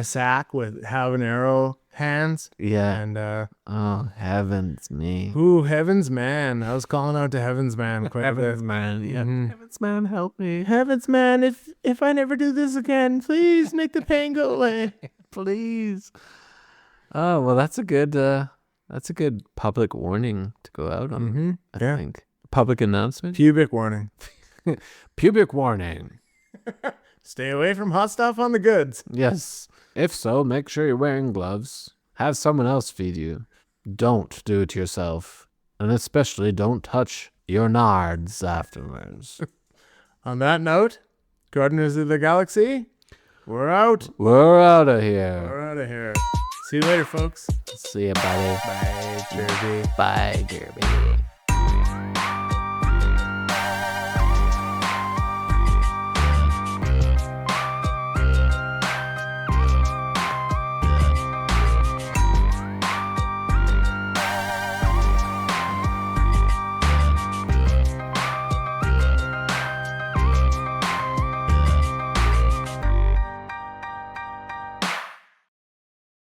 Speaker 2: sack with habanero hands.
Speaker 1: Yeah.
Speaker 2: And
Speaker 1: Oh heavens me.
Speaker 2: ooh, heavens man, I was calling out to heavens man quite a bit.
Speaker 1: Heavens man, yeah.
Speaker 2: Mhm.
Speaker 1: Heavens man, help me.
Speaker 2: Heavens man, if I never do this again, please make the pain go away.
Speaker 1: Please. Oh well, that's a good public warning to go out on. I
Speaker 2: Yeah.
Speaker 1: think public announcement.
Speaker 2: Pubic warning.
Speaker 1: Pubic warning.
Speaker 2: Stay away from hot stuff on the goods.
Speaker 1: Yes. If so, make sure you're wearing gloves. Have someone else feed you. Don't do it yourself, and especially don't touch your nards afterwards.
Speaker 2: On that note, Gardeners of the Galaxy, we're out.
Speaker 1: We're out of here.
Speaker 2: We're out of here. See you later, folks.
Speaker 1: See you, buddy.
Speaker 2: Bye, Churby.
Speaker 1: Bye, Gurby.